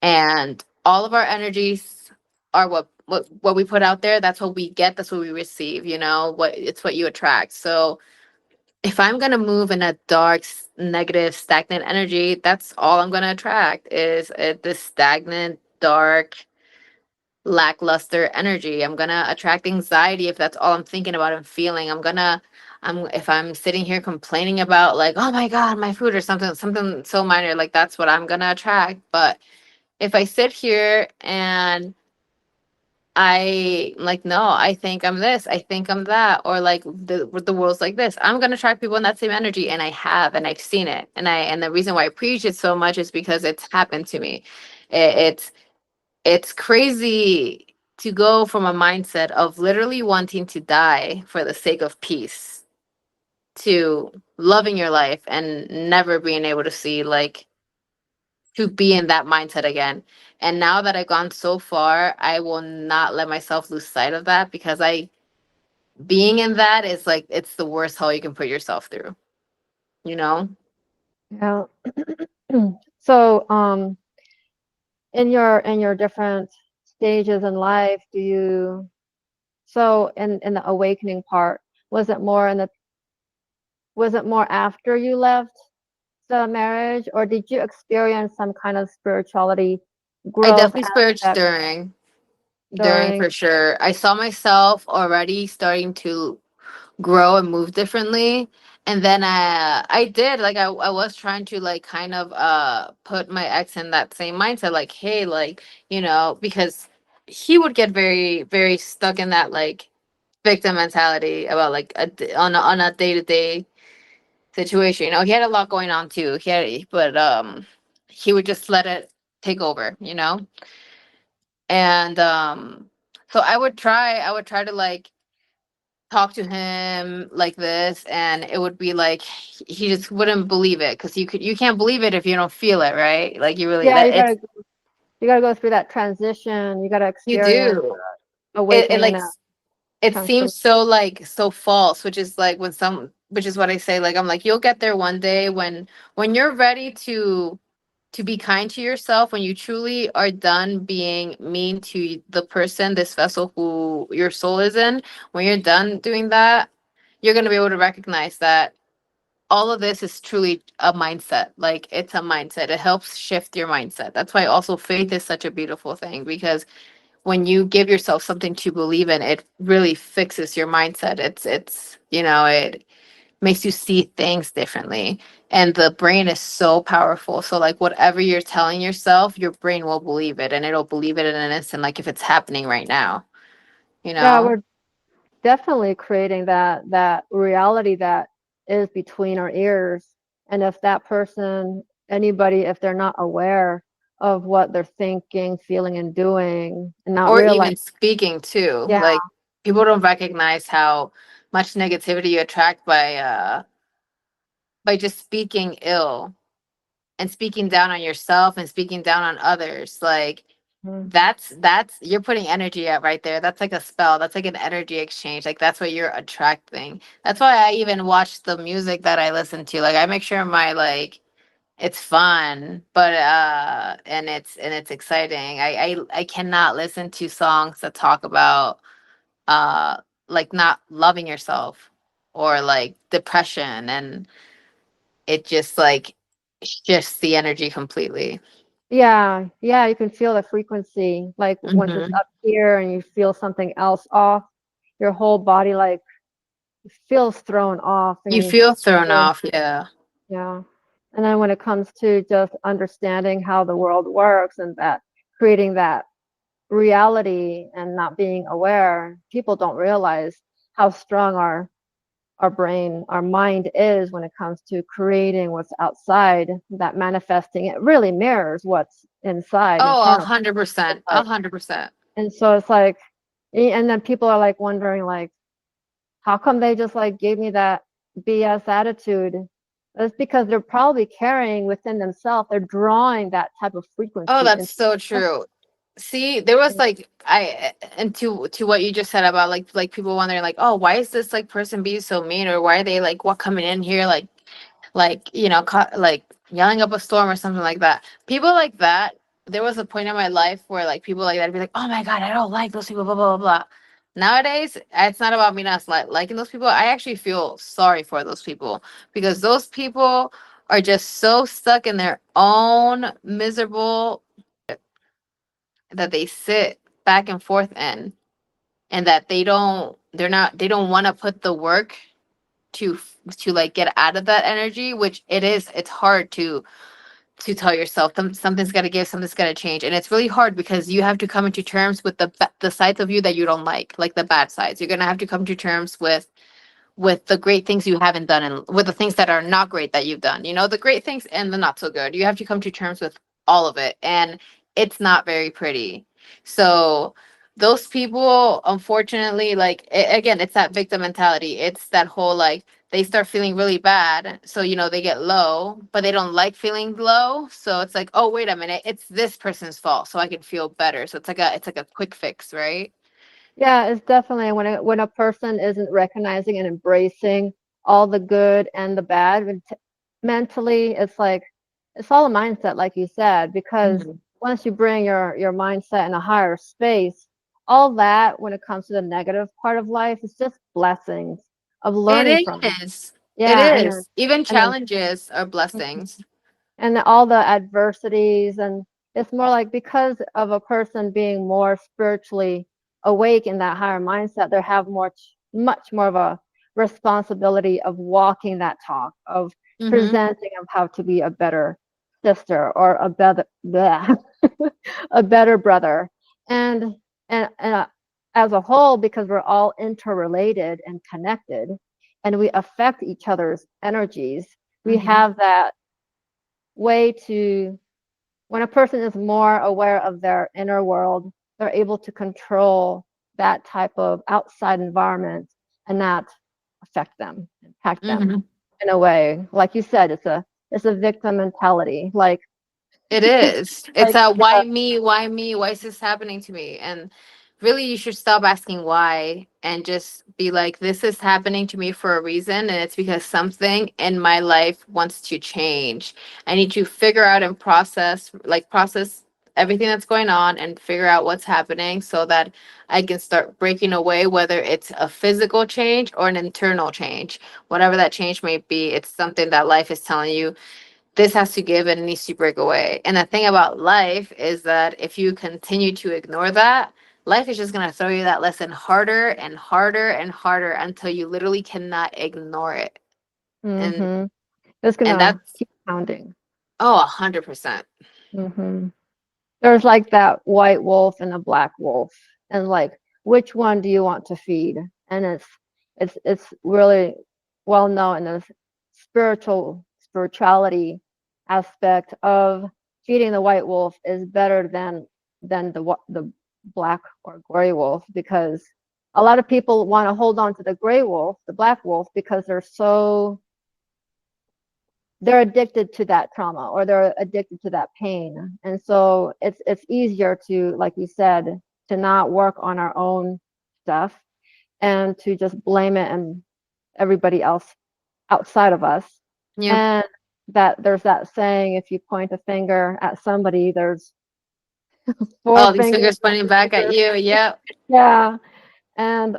[SPEAKER 1] and all of our energies are what we put out there. That's what we get. That's what we receive. You know what? It's what you attract. So if I'm gonna move in a dark, negative, stagnant energy, that's all I'm gonna attract is this stagnant, dark, lackluster energy. I'm gonna attract anxiety if that's all I'm thinking about and feeling. If I'm sitting here complaining about, like, oh my god, my food or something so minor, like that's what I'm gonna attract. But if I sit here and like, no, I think I'm this, I think I'm that, or like the world's like this, I'm gonna attract people in that same energy, and I have, and I've seen it, and the reason why I preach it so much is because it's happened to me. It's crazy to go from a mindset of literally wanting to die for the sake of peace to loving your life and never being able to see, like, to be in that mindset again. And now that I've gone so far, I will not let myself lose sight of that, because being in that is like, it's the worst hell you can put yourself through, you know?
[SPEAKER 2] Yeah. So, in your different stages in life, in the awakening part, was it more in the was it more after you left the marriage, or did you experience some kind of spirituality
[SPEAKER 1] I
[SPEAKER 2] growth
[SPEAKER 1] definitely spurged
[SPEAKER 2] aspect
[SPEAKER 1] during
[SPEAKER 2] during?
[SPEAKER 1] for sure. I saw myself already starting to grow and move differently. And then I did, like, I was trying to, like, kind of put my ex in that same mindset, like, hey, like, because he would get very, very stuck in that, like, victim mentality about, like, on a day-to-day situation. He had a lot going on too. But he would just let it take over, and so I would try to, like, talk to him like this, and it would be like he just wouldn't believe it, because you can't believe it if you don't feel it, right? Like, you really,
[SPEAKER 2] Yeah,
[SPEAKER 1] that it's
[SPEAKER 2] you gotta go through that transition. You gotta
[SPEAKER 1] you
[SPEAKER 2] experience
[SPEAKER 1] do it
[SPEAKER 2] awakening
[SPEAKER 1] like
[SPEAKER 2] and a
[SPEAKER 1] it seems
[SPEAKER 2] transformation.
[SPEAKER 1] so, like, so false, which is what I say, like, I'm like, you'll get there one day when you're ready to be kind to yourself, when you truly are done being mean to the person, this vessel who your soul is in. When you're done doing that, you're going to be able to recognize that all of this is truly a mindset. Like, it's a mindset. It helps shift your mindset. That's why also faith is such a beautiful thing, because when you give yourself something to believe in, it really fixes your mindset. It makes you see things differently. And the brain is so powerful. So, like, whatever you're telling yourself, your brain will believe it, and it'll believe it in an instant, like if it's happening right now, you
[SPEAKER 2] Yeah,
[SPEAKER 1] know?
[SPEAKER 2] we're definitely creating that reality that is between our ears. And if that person anybody if they're not aware of what they're thinking, feeling, and doing, and not
[SPEAKER 1] Or
[SPEAKER 2] realize.
[SPEAKER 1] even speaking too.
[SPEAKER 2] Yeah.
[SPEAKER 1] Like people don't recognize how much negativity you attract by just speaking ill and speaking down on yourself and speaking down on others. Like
[SPEAKER 2] Mhm.
[SPEAKER 1] that's you're putting energy out right there. That's like a spell. That's like an energy exchange. Like that's what you're attracting. That's why I even watch the music that I listen to. Like I make sure my like it's fun, but and it's exciting. I cannot listen to songs that talk about uh like not loving yourself or like depression, and it just like shifts the energy completely.
[SPEAKER 2] Yeah, yeah, you can feel the frequency. Like once it's
[SPEAKER 1] Hmm.
[SPEAKER 2] up here and you feel something else off, your whole body like feels thrown off, and
[SPEAKER 1] You
[SPEAKER 2] you
[SPEAKER 1] feel thrown
[SPEAKER 2] feel,
[SPEAKER 1] off, yeah.
[SPEAKER 2] yeah. And then when it comes to just understanding how the world works and that creating that reality and not being aware, people don't realize how strong our brain, our mind is when it comes to creating what's outside, that manifesting. It really mirrors what's inside
[SPEAKER 1] Oh, a
[SPEAKER 2] internal.
[SPEAKER 1] hundred
[SPEAKER 2] It's
[SPEAKER 1] percent, a
[SPEAKER 2] like,
[SPEAKER 1] hundred percent.
[SPEAKER 2] and so it's like, and then people are like wondering, like, how come they just like gave me that BS attitude? It's because they're probably carrying within themselves, they're drawing that type of
[SPEAKER 1] Oh,
[SPEAKER 2] frequency
[SPEAKER 1] that's
[SPEAKER 2] into
[SPEAKER 1] so
[SPEAKER 2] them.
[SPEAKER 1] true. See, there was
[SPEAKER 2] And
[SPEAKER 1] like and to what you just said about like people wondering like, oh, why is this like person being so mean, or why are they like what coming in here like like yelling up a storm or something like that. People like that. There was a point in my life where like people like that would be like, oh my god, I don't like those people, blah blah blah blah. Nowadays, it's not about me not liking those people. I actually feel sorry for those people because those people are just so stuck in their own miserable that they sit back and forth in, and that they don't want to put the work to like get out of that energy, which it's hard to tell yourself something's got to give, something's got to change, and it's really hard because you have to come into terms with the sides of you that you don't like the bad sides. You're gonna have to come to terms with the great things you haven't done and with the things that are not great that you've done. You know, the great things and the not so good. You have to come to terms with all of it. And it's not very pretty. So those people, unfortunately, like again, it's that victim mentality. It's that whole like they start feeling really bad. So, you know, they get low, but they don't like feeling low. So it's like, oh, wait a minute, it's this person's fault. So I can feel better. So it's like a quick fix, right?
[SPEAKER 2] yeah, it's definitely when a person isn't recognizing and embracing all the good and the bad mentally, it's like it's all a mindset, like you said, because
[SPEAKER 1] Mhm.
[SPEAKER 2] once you bring your mindset in a higher space, all that when it comes to the negative part of life is just blessings of learning
[SPEAKER 1] It
[SPEAKER 2] from.
[SPEAKER 1] is. It
[SPEAKER 2] Yeah,
[SPEAKER 1] is. Even
[SPEAKER 2] and then
[SPEAKER 1] challenges are blessings.
[SPEAKER 2] and all the adversities, and it's more like because of a person being more spiritually awake in that higher mindset, they have much more of a responsibility of walking that talk, of
[SPEAKER 1] Mm-hmm.
[SPEAKER 2] presenting of how to be a better sister or a better bleh, a better brother, and and as a whole, because we're all interrelated and connected and we affect each other's energies, we
[SPEAKER 1] Mm-hmm.
[SPEAKER 2] have that way to, when a person is more aware of their inner world, they're able to control that type of outside environment and not affect them, impact them
[SPEAKER 1] Mm-hmm.
[SPEAKER 2] in a way. Like you said, it's a victim mentality.
[SPEAKER 1] It is. It's
[SPEAKER 2] Like
[SPEAKER 1] a why me? Why me? Why is this happening to me? And really, you should stop asking why and just be like, this is happening to me for a reason. And it's because something in my life wants to change. I need to figure out and process everything that's going on and figure out what's happening so that I can start breaking away, whether it's a physical change or an internal change. Whatever that change may be, it's something that life is telling you this has to give and it needs to break away. And the thing about life is that if you continue to ignore that, life is just going to throw you that lesson harder and harder and harder until you literally cannot ignore it. And
[SPEAKER 2] mm-hmm. It's
[SPEAKER 1] and
[SPEAKER 2] gonna
[SPEAKER 1] that's
[SPEAKER 2] keep pounding.
[SPEAKER 1] 100%.
[SPEAKER 2] Mm-hmm. There's like that white wolf and a black wolf, and like which one do you want to feed? And it's really well known in the spirituality aspect of feeding the white wolf is better than the black or gray wolf, because a lot of people want to hold on to the gray wolf, the black wolf, because they're addicted to that trauma, or they're addicted to that pain. And so it's easier to, like you said, to not work on our own stuff and to just blame it and everybody else outside of us.
[SPEAKER 1] Yeah.
[SPEAKER 2] And that there's that saying, if you point a finger at somebody, there's four
[SPEAKER 1] All these
[SPEAKER 2] fingers.
[SPEAKER 1] fingers pointing back at you. Yep.
[SPEAKER 2] Yeah. And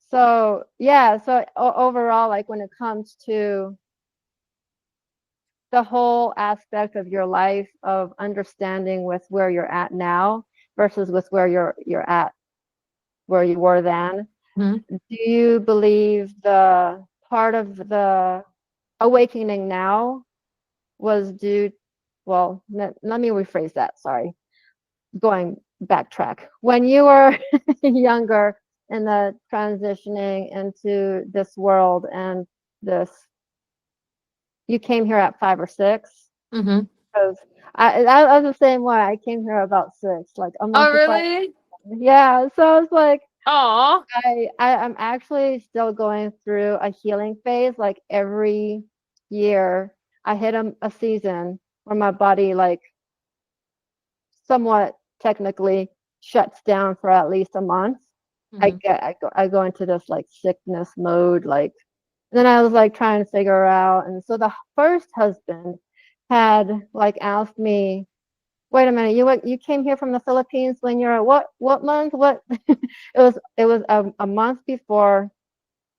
[SPEAKER 2] so yeah, so overall, like when it comes to the whole aspect of your life, of understanding with where you're at now versus with where you're at where you were then,
[SPEAKER 1] Mhm.
[SPEAKER 2] do you believe the part of the awakening now was due, well, let me rephrase that, sorry, going backtrack. When you were younger, in the transitioning into this world and this, you came here at 5 or 6,
[SPEAKER 1] Mhm.
[SPEAKER 2] because I was the same way. I came here about 6, like a
[SPEAKER 1] Oh,
[SPEAKER 2] month before.
[SPEAKER 1] really?
[SPEAKER 2] Yeah, so I was like,
[SPEAKER 1] Oh.
[SPEAKER 2] I'm actually still going through a healing phase. Like every year, I hit a season where my body, like, somewhat technically shuts down for at least a month.
[SPEAKER 1] Mhm.
[SPEAKER 2] I go into this like sickness mode, like, and then I was like trying to figure out. And so the first husband had like asked me, wait a minute, you came here from the Philippines when you're what month? What it was a month before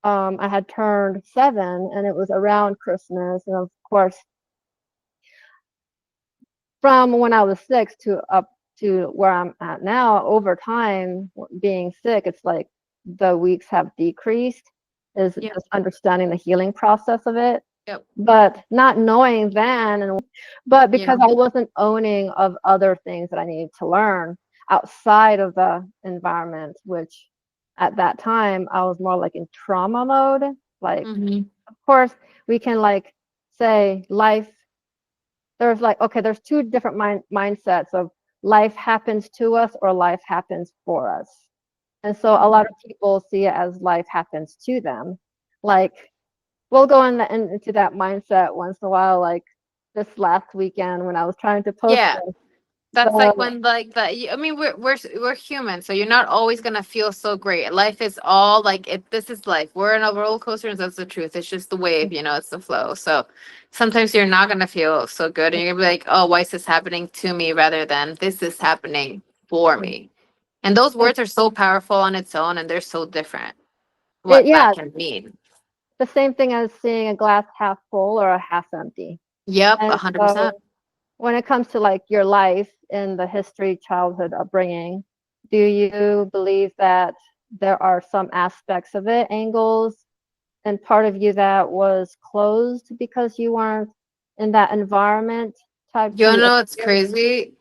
[SPEAKER 2] I had turned 7, and it was around Christmas. And of course, from when I was 6 to up to where I'm at now, over time, being sick, it's like the weeks have decreased, is
[SPEAKER 1] Yep.
[SPEAKER 2] just understanding the healing process of it.
[SPEAKER 1] Yep.
[SPEAKER 2] But not knowing then, but
[SPEAKER 1] Yeah.
[SPEAKER 2] because I wasn't owning of other things that I needed to learn outside of the environment, which at that time I was more like in trauma mode. Like,
[SPEAKER 1] Mhm.
[SPEAKER 2] of course, we can like say life, there's like, okay, there's two different mindsets of life happens to us or life happens for us. And so a lot of people see it as life happens to them. Like, we'll go into that mindset once in a while. Like this last weekend when I was trying to post
[SPEAKER 1] Yeah.
[SPEAKER 2] this,
[SPEAKER 1] That's like
[SPEAKER 2] the
[SPEAKER 1] when like the I mean we're human, so you're not always gonna feel so great. Life is all like it this is life. We're in a roller coaster and that's the truth. It's just the wave, it's the flow. So sometimes you're not gonna feel so good and you're gonna be like, oh, why is this happening to me rather than this is happening for me. And those words are so powerful on its own and they're so different what that
[SPEAKER 2] yeah,
[SPEAKER 1] can mean.
[SPEAKER 2] the same thing as seeing a glass half full or a half empty.
[SPEAKER 1] Yep,
[SPEAKER 2] And
[SPEAKER 1] 100%.
[SPEAKER 2] so when it comes to like your life in the history, childhood, upbringing, do you believe that there are some aspects of it, angles, and part of you that was closed because you weren't in that environment type
[SPEAKER 1] You
[SPEAKER 2] to
[SPEAKER 1] know, it's
[SPEAKER 2] experience?
[SPEAKER 1] crazy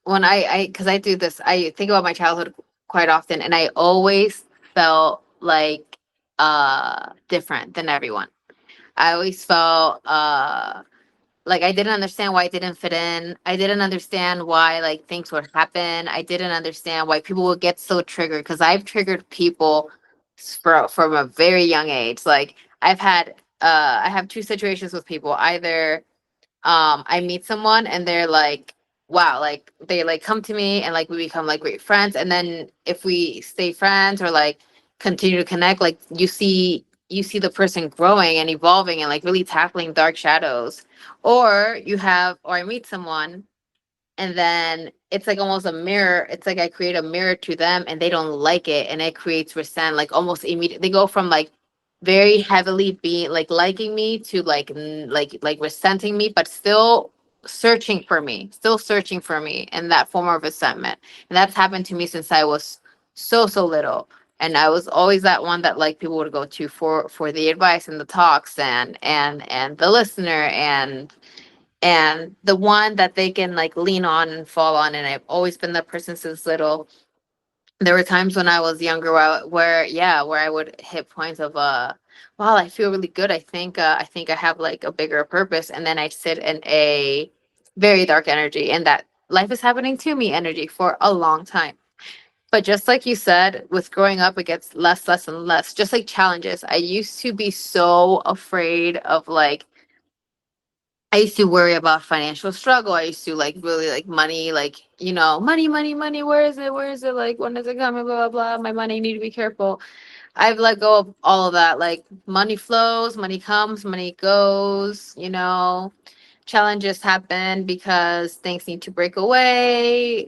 [SPEAKER 1] when because I do this, I think about my childhood quite often, and I always felt like different than everyone. I always felt like I didn't understand why I didn't fit in. I didn't understand why like things would happen. I didn't understand why people would get so triggered because I've triggered people from a very young age. Like I have two situations with people. Either I meet someone and they're like, wow, like they like come to me and like we become like great friends. And then if we stay friends or like continue to connect, like you see the person growing and evolving and like really tackling dark shadows. Or I meet someone and then it's like almost a mirror. It's like I create a mirror to them and they don't like it and it creates resent like almost immediate. They go from like very heavily being like liking me to like like resenting me, but still searching for me in that form of resentment. And that's happened to me since I was so little. And I was always that one that like people would go to for the advice and the talks and the listener and the one that they can like lean on and fall on. And I've always been that person since little. There were times when I was younger where I would hit points of wow, I feel really good. I think I have like a bigger purpose, and then I sit in a very dark energy, and that life is happening to me energy for a long time. But just like you said, with growing up, it gets less and less. Just like challenges, I used to be so afraid of like I used to worry about financial struggle. I used to like really like money, like, you know, money. Where is it? Where is it? Like, when is it coming? Blah, blah, blah. My money, need to be careful. I've let go of all of that. Like, money flows, money comes, money goes, you know. Challenges happen because things need to break away.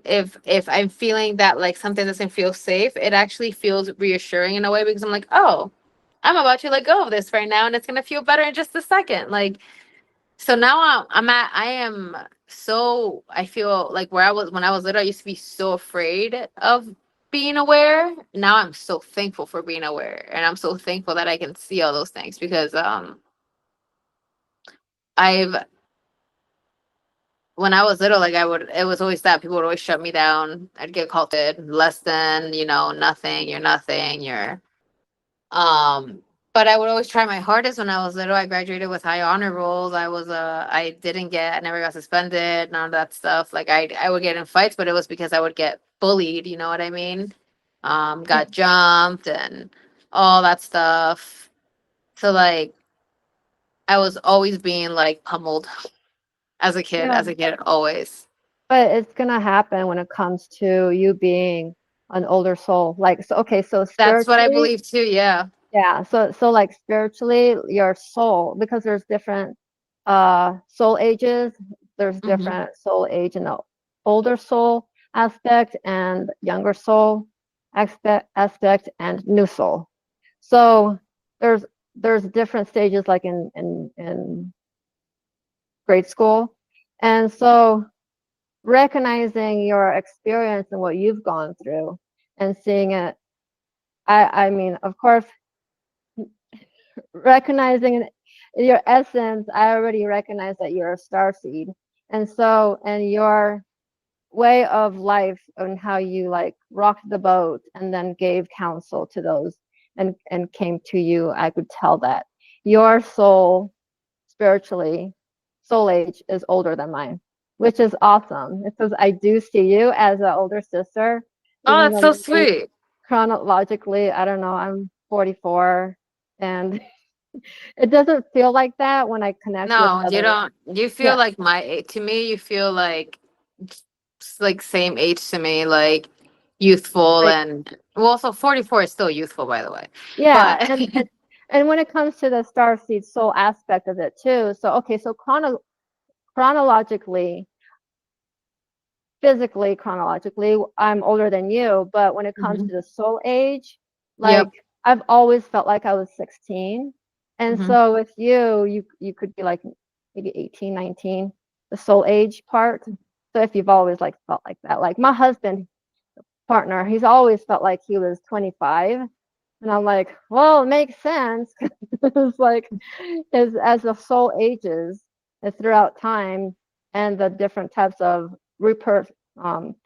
[SPEAKER 1] If I'm feeling that like something doesn't feel safe, it actually feels reassuring in a way because I'm like, oh, I'm about to let go of this right now and it's gonna feel better in just a second. Like, so now I am so I feel like where I was when I was little, I used to be so afraid of being aware. Now I'm so thankful for being aware, and I'm so thankful that I can see all those things because I've when I was little, like I would it was always that people would always shut me down. I'd get called less than, you know, nothing, you're Um, but I would always try my hardest when I was little. I graduated with high honor rolls. I never got suspended, none of that stuff. Like I would get in fights, but it was because I would get bullied, you know what I mean? Got jumped and all that stuff. So like I was always being like pummeled
[SPEAKER 2] Yeah,
[SPEAKER 1] as a kid, always.
[SPEAKER 2] but it's gonna happen when it comes to you being an older soul. Like, so okay, so
[SPEAKER 1] That's what I
[SPEAKER 2] spiritually,
[SPEAKER 1] believe too, yeah.
[SPEAKER 2] yeah, so like spiritually, your soul, because there's different soul ages, there's
[SPEAKER 1] Hmm.
[SPEAKER 2] different soul age in the older soul aspect and younger soul aspect and new soul. So there's there's different stages like in grade school. And so recognizing your experience and what you've gone through and seeing it, I mean, of course, recognizing your essence, I already recognize that you're a star seed. And so, and your way of life and how you like rocked the boat and then gave counsel to those and came to you, I could tell that your soul spiritually, soul age is older than mine, which is awesome. Because I do see you as an older sister,
[SPEAKER 1] Oh,
[SPEAKER 2] even
[SPEAKER 1] that's
[SPEAKER 2] though
[SPEAKER 1] so
[SPEAKER 2] maybe
[SPEAKER 1] sweet.
[SPEAKER 2] chronologically, I don't know, I'm 44 and it doesn't feel like that when I connect with
[SPEAKER 1] No, you
[SPEAKER 2] other.
[SPEAKER 1] don't. You feel
[SPEAKER 2] Yeah,
[SPEAKER 1] like my age. To me, you feel like same age to me, like youthful
[SPEAKER 2] like
[SPEAKER 1] and well, so 44 is still youthful, by the way.
[SPEAKER 2] yeah,
[SPEAKER 1] But
[SPEAKER 2] and when it comes to the starseed soul aspect of it too. So okay, so chronologically, physically, chronologically, I'm older than you, but when it comes
[SPEAKER 1] Mhm.
[SPEAKER 2] to the soul age, like
[SPEAKER 1] Yep.
[SPEAKER 2] I've always felt like I was 16. And
[SPEAKER 1] Hmm.
[SPEAKER 2] so with you could be like maybe 18, 19, the soul age part. So if you've always like felt like that, like my husband partner, he's always felt like he was 25. And I'm like, well, it makes sense. It's like as the soul ages throughout time and the different types of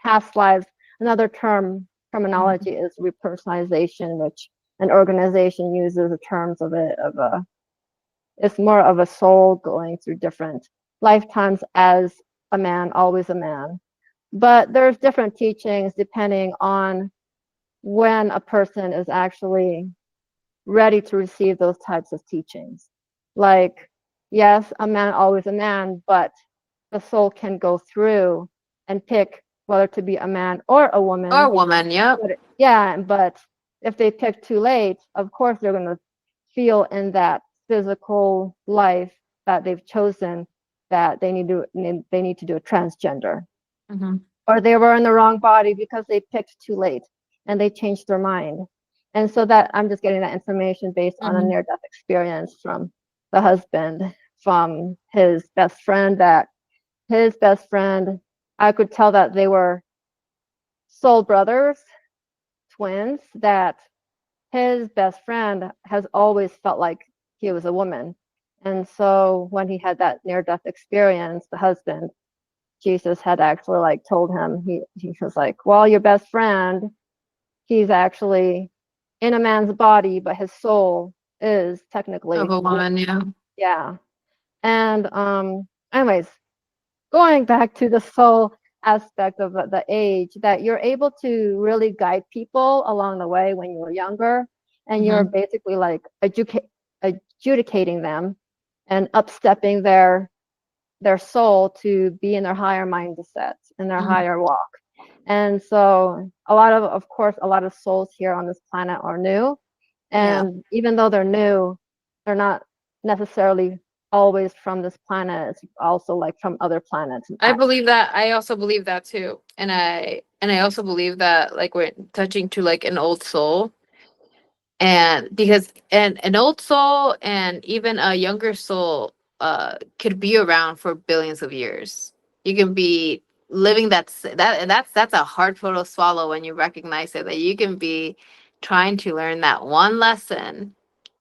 [SPEAKER 2] past lives. Another terminology is repersonalization, which an organization uses the terms of it of a it's more of a soul going through different lifetimes as a man, always a man. But there's different teachings depending on when a person is actually ready to receive those types of teachings. Like, yes, a man always a man, but the soul can go through and pick whether to be a man or a
[SPEAKER 1] Or
[SPEAKER 2] woman.
[SPEAKER 1] woman, yep.
[SPEAKER 2] But yeah, but if they pick too late, of course they're going to feel in that physical life that they've chosen that they need to do a transgender,
[SPEAKER 1] Hmm.
[SPEAKER 2] or they were in the wrong body because they picked too late and they changed their mind. And so that I'm just getting that information based on a
[SPEAKER 1] Hmm.
[SPEAKER 2] near death experience from the husband, from his best friend, that his best friend, I could tell that they were soul brothers, twins, that his best friend has always felt like he was a woman. And so when he had that near death experience, the husband Jesus had actually like told him, he was like, well, your best friend, he's actually in a man's body, but his soul is
[SPEAKER 1] Of
[SPEAKER 2] technically
[SPEAKER 1] a
[SPEAKER 2] with,
[SPEAKER 1] woman, yeah.
[SPEAKER 2] yeah. And anyways, going back to the soul aspect of the age, that you're able to really guide people along the way when you're younger, and you're
[SPEAKER 1] Hmm.
[SPEAKER 2] basically like adjudicating them and upstepping their soul to be in their higher mindset in their
[SPEAKER 1] Hmm.
[SPEAKER 2] higher walk. And so of course, a lot of souls here on this planet are new.
[SPEAKER 1] Yeah.
[SPEAKER 2] And even though they're new, they're not necessarily always from this planet. It's also like from other planets.
[SPEAKER 1] I believe that. I also believe that too. And I also believe that like we're touching to like an old soul. And because an old soul and even a younger soul could be around for billions of years. You can be living that's a hard pill to swallow when you recognize it, that you can be trying to learn that one lesson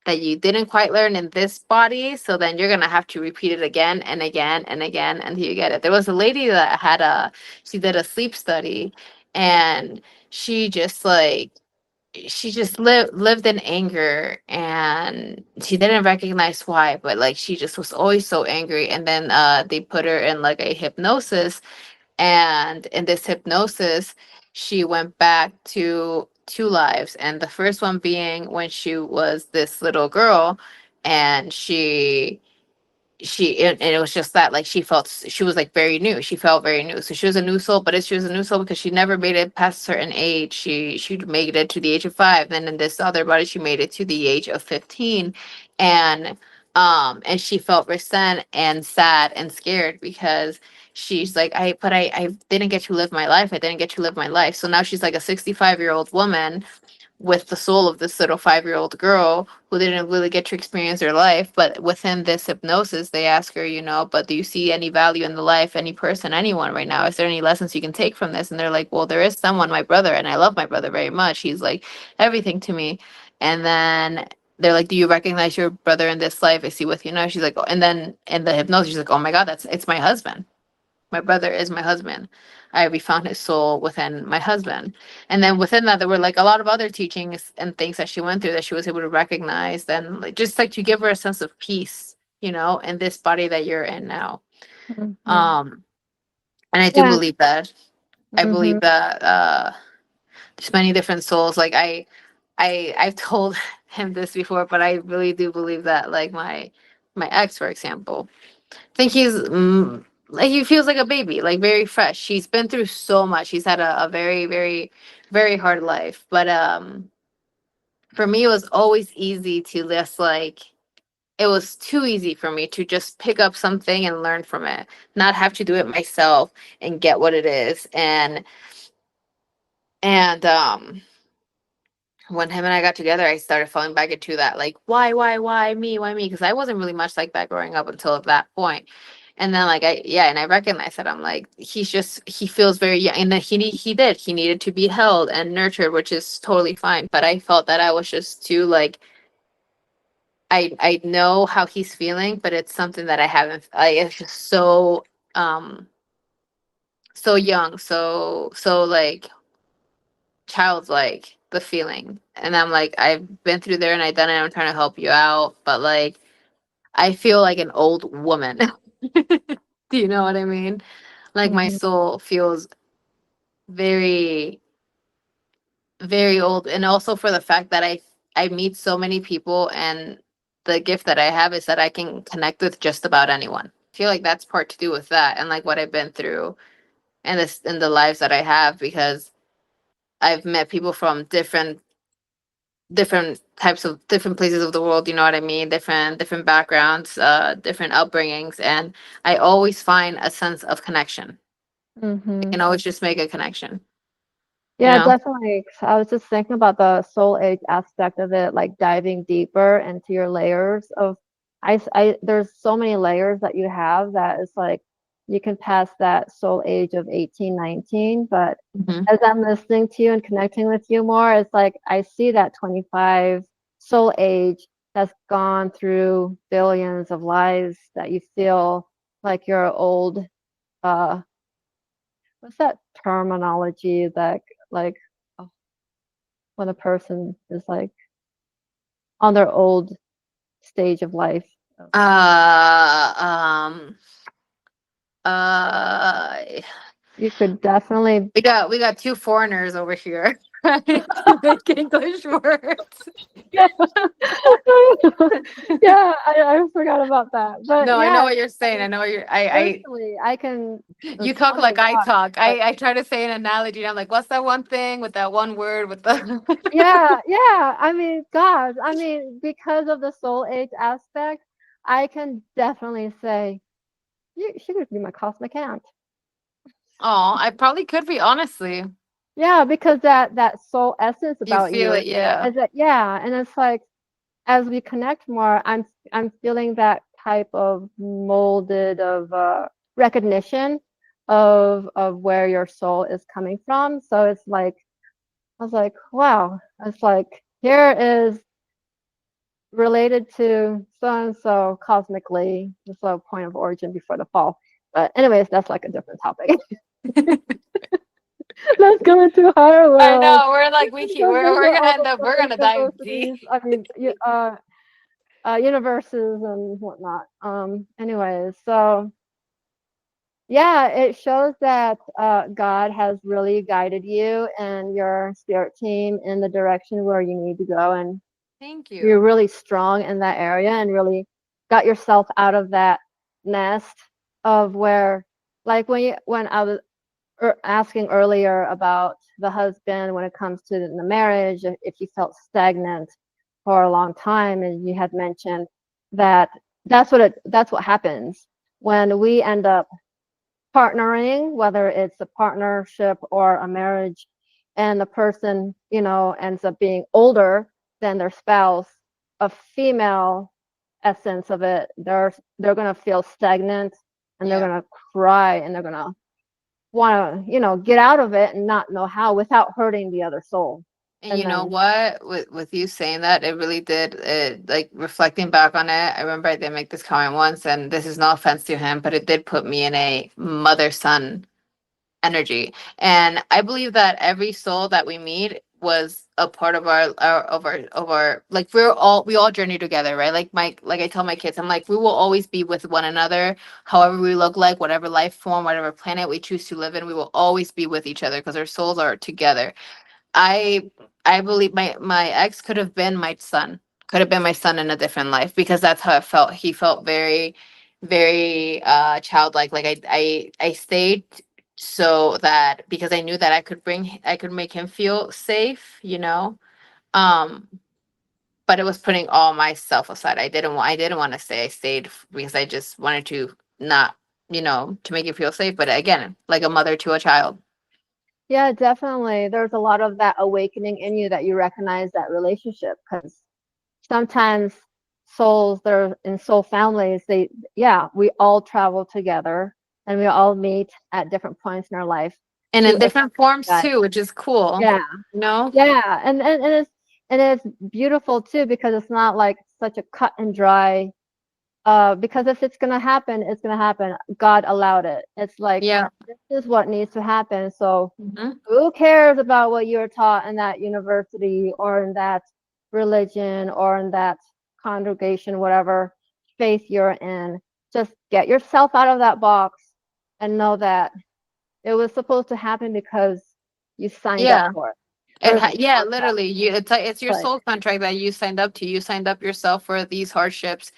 [SPEAKER 1] that you didn't quite learn in this body, so then you're gonna have to repeat it again and again and again until you get it. There was a lady that she did a sleep study, and she just like she just lived in anger, and she didn't recognize why, but like she just was always so angry. And then they put her in like a hypnosis, and in this hypnosis she went back to two lives, and the first one being when she was this little girl, and and it was just that like she was like very new, she felt very new, so she was a new soul. But she was a new soul because she never made it past a certain age. She made it to the age of 5, then in this other body she made it to the age of 15. And she felt resent and sad and scared because she's like, I didn't get to live my life, I didn't get to live my life. So now she's like a 65-year-old woman with the soul of this little 5-year-old girl who didn't really get to experience her life. But within this hypnosis, they ask her, but do you see any value in the life, any person, anyone right now? Is there any lessons you can take from this? And they're like, well, there is someone, my brother, and I love my brother very much. He's like everything to me. And then they're like, do you recognize your brother in this life? Is he with you now? She's like, oh. And then in the hypnosis, she's like, oh my God, it's my husband. My brother is my husband. We found his soul within my husband. And then within that, there were like a lot of other teachings and things that she went through that she was able to recognize. Then like, just like to give her a sense of peace, in this body that you're in now.
[SPEAKER 2] Mhm.
[SPEAKER 1] Um, and I do
[SPEAKER 2] Yeah.
[SPEAKER 1] believe that. I
[SPEAKER 2] Hmm.
[SPEAKER 1] believe that there's many different souls. Like I've told him this before, but I really do believe that. Like my ex, for example, think he's like he feels like a baby, like very fresh. He's been through so much. He's had a very, very, very hard life. But for me, it was always easy to just like it was too easy for me to just pick up something and learn from it, not have to do it myself and get what it is. And when him and I got together, I started falling back into that, like, why me? Because I wasn't really much like that growing up until that point. And then, like, and I recognized that I'm like, he feels very young, and that he needed to be held and nurtured, which is totally fine. But I felt that I was just too like, I know how he's feeling, but it's something that I haven't. It's just so young, so like childlike, the feeling. And I'm like, I've been through there and I've done it. I'm trying to help you out, but like I feel like an old woman. Do you know what I mean? Like my
[SPEAKER 2] Hmm.
[SPEAKER 1] soul feels very, very old. And also for the fact that I meet so many people, and the gift that I have is that I can connect with just about anyone. I feel like that's part to do with that, and like what I've been through and this in the lives that I have, because I've met people from different types of different places of the world, you know what I mean, different backgrounds, different upbringings, and I always find a sense of connection. I
[SPEAKER 2] Hmm.
[SPEAKER 1] can always just make a connection, you
[SPEAKER 2] Yeah,
[SPEAKER 1] know.
[SPEAKER 2] definitely. 'Cause I was just thinking about the soul age aspect of it, like diving deeper into your layers of, there's so many layers that you have that it's like you can pass that soul age of 18, 19. But
[SPEAKER 1] Hmm.
[SPEAKER 2] as I'm listening to you and connecting with you more, it's like I see that 25 soul age that's gone through billions of lives, that you feel like you're old, uh what's that terminology that like oh, when a person is like on their old stage of life.
[SPEAKER 1] Uh, um, uh,
[SPEAKER 2] You could definitely.
[SPEAKER 1] we got two foreigners over here trying to make English words.
[SPEAKER 2] Yeah, yeah, I forgot about that. But
[SPEAKER 1] No, I know
[SPEAKER 2] yeah,
[SPEAKER 1] what you're saying. I know what you're.
[SPEAKER 2] virtually, I can.
[SPEAKER 1] You
[SPEAKER 2] It's
[SPEAKER 1] talk
[SPEAKER 2] funny to
[SPEAKER 1] like I
[SPEAKER 2] watch,
[SPEAKER 1] talk.
[SPEAKER 2] but
[SPEAKER 1] I try to say an analogy. And I'm like, what's that one thing with that one word with the?
[SPEAKER 2] yeah, yeah. I mean, gosh, I mean, because of the soul age aspect, I can definitely say she could be my cosmic aunt.
[SPEAKER 1] Oh, I probably could be honestly.
[SPEAKER 2] Yeah, because that soul essence
[SPEAKER 1] You
[SPEAKER 2] about
[SPEAKER 1] feel
[SPEAKER 2] you
[SPEAKER 1] it, yeah.
[SPEAKER 2] is that yeah, and it's like as we connect more, I'm feeling that type of molded of recognition of where your soul is coming from. So it's like I was like, wow, it's like here is related to so and so cosmically, the point of origin before the fall. But anyways, that's like a different topic. Let's go into higher
[SPEAKER 1] I
[SPEAKER 2] world.
[SPEAKER 1] know. We're like we
[SPEAKER 2] Let's
[SPEAKER 1] keep.
[SPEAKER 2] go
[SPEAKER 1] We're
[SPEAKER 2] visit
[SPEAKER 1] gonna
[SPEAKER 2] all
[SPEAKER 1] end up.
[SPEAKER 2] the
[SPEAKER 1] We're gonna dive deep.
[SPEAKER 2] synchronicities. I mean, universes and whatnot. Anyways, so yeah, it shows that God has really guided you and your spirit team in the direction where you need to go, and
[SPEAKER 1] Thank
[SPEAKER 2] you're
[SPEAKER 1] you.
[SPEAKER 2] really strong in that area and really got yourself out of that nest of where, like when I was asking earlier about the husband when it comes to the marriage, if you felt stagnant for a long time, and you had mentioned that that's what happens when we end up partnering, whether it's a partnership or a marriage, and the person, ends up being older than their spouse, a female essence of it, they're gonna feel stagnant and they're
[SPEAKER 1] Yeah.
[SPEAKER 2] gonna cry and they're gonna want to, get out of it and not know how without hurting the other soul.
[SPEAKER 1] And
[SPEAKER 2] And
[SPEAKER 1] you know
[SPEAKER 2] then,
[SPEAKER 1] what? With you saying that, it really did. Like reflecting back on it, I remember I did make this comment once, and this is no offense to him, but it did put me in a mother son energy. And I believe that every soul that we meet was a part of our like we all journey together, right? Like I tell my kids, I'm like, we will always be with one another, however we look like, whatever life form, whatever planet we choose to live in, we will always be with each other because our souls are together. I I believe my ex could have been my son. Could have been my son in a different life because that's how it felt. He felt very, very childlike. Like I stayed so that because I knew that I could make him feel safe, you know. Um, but it was putting all myself aside. I didn't want to stay. I stayed because I just wanted to not, to make you feel safe. But again, like a mother to a child.
[SPEAKER 2] yeah, definitely. There's a lot of that awakening in you that you recognize that relationship because sometimes souls, they're in soul families, yeah, we all travel together and we all meet at different points in our life
[SPEAKER 1] And
[SPEAKER 2] to
[SPEAKER 1] in
[SPEAKER 2] achieve
[SPEAKER 1] different forms
[SPEAKER 2] that.
[SPEAKER 1] too, which is cool.
[SPEAKER 2] Yeah,
[SPEAKER 1] No?
[SPEAKER 2] yeah. And it's beautiful too because it's not like such a cut and dry because if it's gonna happen, it's gonna happen. God allowed it. It's like
[SPEAKER 1] Yeah.
[SPEAKER 2] this is what needs to happen. So
[SPEAKER 1] Mhm.
[SPEAKER 2] who cares about what you're taught in that university or in that religion or in that congregation, whatever faith you're in? Just get yourself out of that box and know that it was supposed to happen because you signed up
[SPEAKER 1] Yeah.
[SPEAKER 2] for it. There's a
[SPEAKER 1] Yeah,
[SPEAKER 2] contract.
[SPEAKER 1] literally. It's your
[SPEAKER 2] Like,
[SPEAKER 1] soul contract that you signed up to. You signed up yourself for these hardships.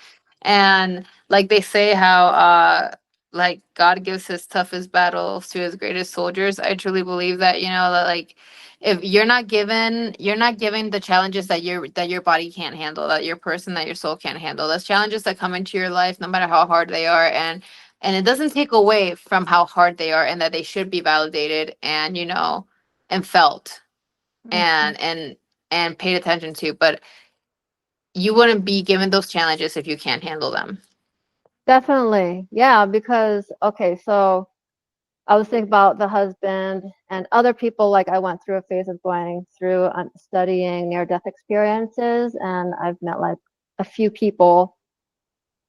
[SPEAKER 1] And like they say how like God gives his toughest battles to his greatest soldiers. I truly believe that, that like if you're not given the challenges that your body can't handle, that your person, that your soul can't handle. Those challenges that come into your life, no matter how hard they are, and it doesn't take away from how hard they are and that they should be validated and and felt
[SPEAKER 2] mhm.
[SPEAKER 1] and paid attention to, but you wouldn't be given those challenges if you can't handle them.
[SPEAKER 2] Definitely. Yeah, because okay, so I was thinking about the husband and other people. Like I went through a phase of going through studying near-death experiences, and I've met like a few people,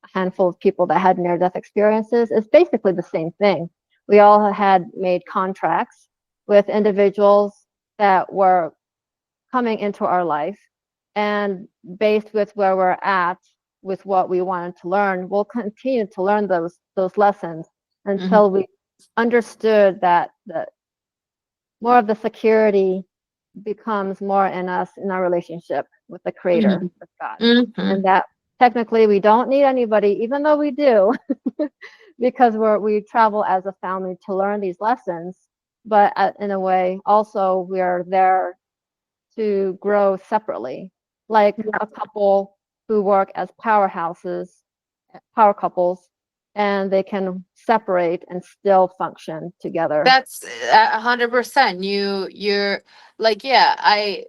[SPEAKER 2] a handful of people that had near-death experiences. It's basically the same thing. we all had made contracts with individuals that were coming into our life. And based with where we're at, with what we wanted to learn, we'll continue to learn those lessons
[SPEAKER 1] Mhm.
[SPEAKER 2] until we understood that the more of the security becomes more in us in our relationship with the creator,
[SPEAKER 1] Mhm.
[SPEAKER 2] with God.
[SPEAKER 1] Mhm.
[SPEAKER 2] And that technically we don't need anybody, even though we do, because we travel as a family to learn these lessons. But in a way, also we are there to grow separately, like a couple who work as power couples, and they can separate and still function together.
[SPEAKER 1] That's 100%. You're like, yeah,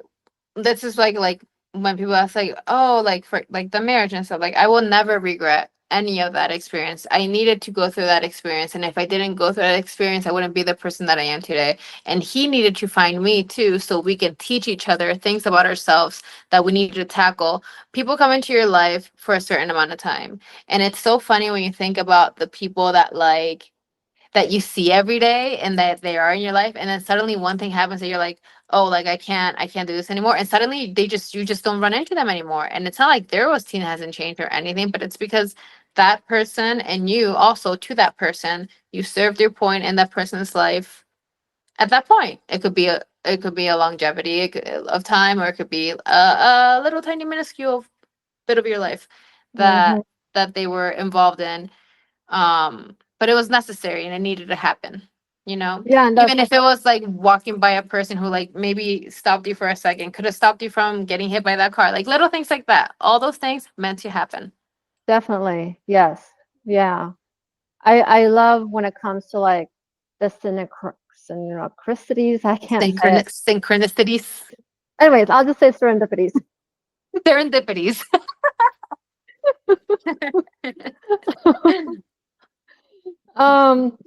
[SPEAKER 1] this is like when people ask like, oh, like for like the marriage and stuff, like I will never regret any of that experience. I needed to go through that experience, and if I didn't go through that experience, I wouldn't be the person that I am today. And he needed to find me too, so we can teach each other things about ourselves that we need to tackle. People come into your life for a certain amount of time, and it's so funny when you think about the people that you see every day and that they are in your life, and then suddenly one thing happens that you're like, oh, like I can't do this anymore, and suddenly you just don't run into them anymore. And it's not like their routine hasn't changed or anything, but it's because that person and you also to that person, you served your point in that person's life. At that point, it could be a longevity of time, or it could be a little tiny minuscule bit of your life
[SPEAKER 2] Hmm.
[SPEAKER 1] that they were involved in. But it was necessary and it needed to happen,
[SPEAKER 2] Yeah, and
[SPEAKER 1] even
[SPEAKER 2] that's
[SPEAKER 1] if it was like walking by a person who like maybe stopped you for a second, could have stopped you from getting hit by that car, like little things like that, all those things meant to happen.
[SPEAKER 2] definitely, yes. Yeah. I love when it comes to like the synchronicities. I can't say it.
[SPEAKER 1] Synchronicities.
[SPEAKER 2] Anyways, I'll just say serendipities.
[SPEAKER 1] Serendipities.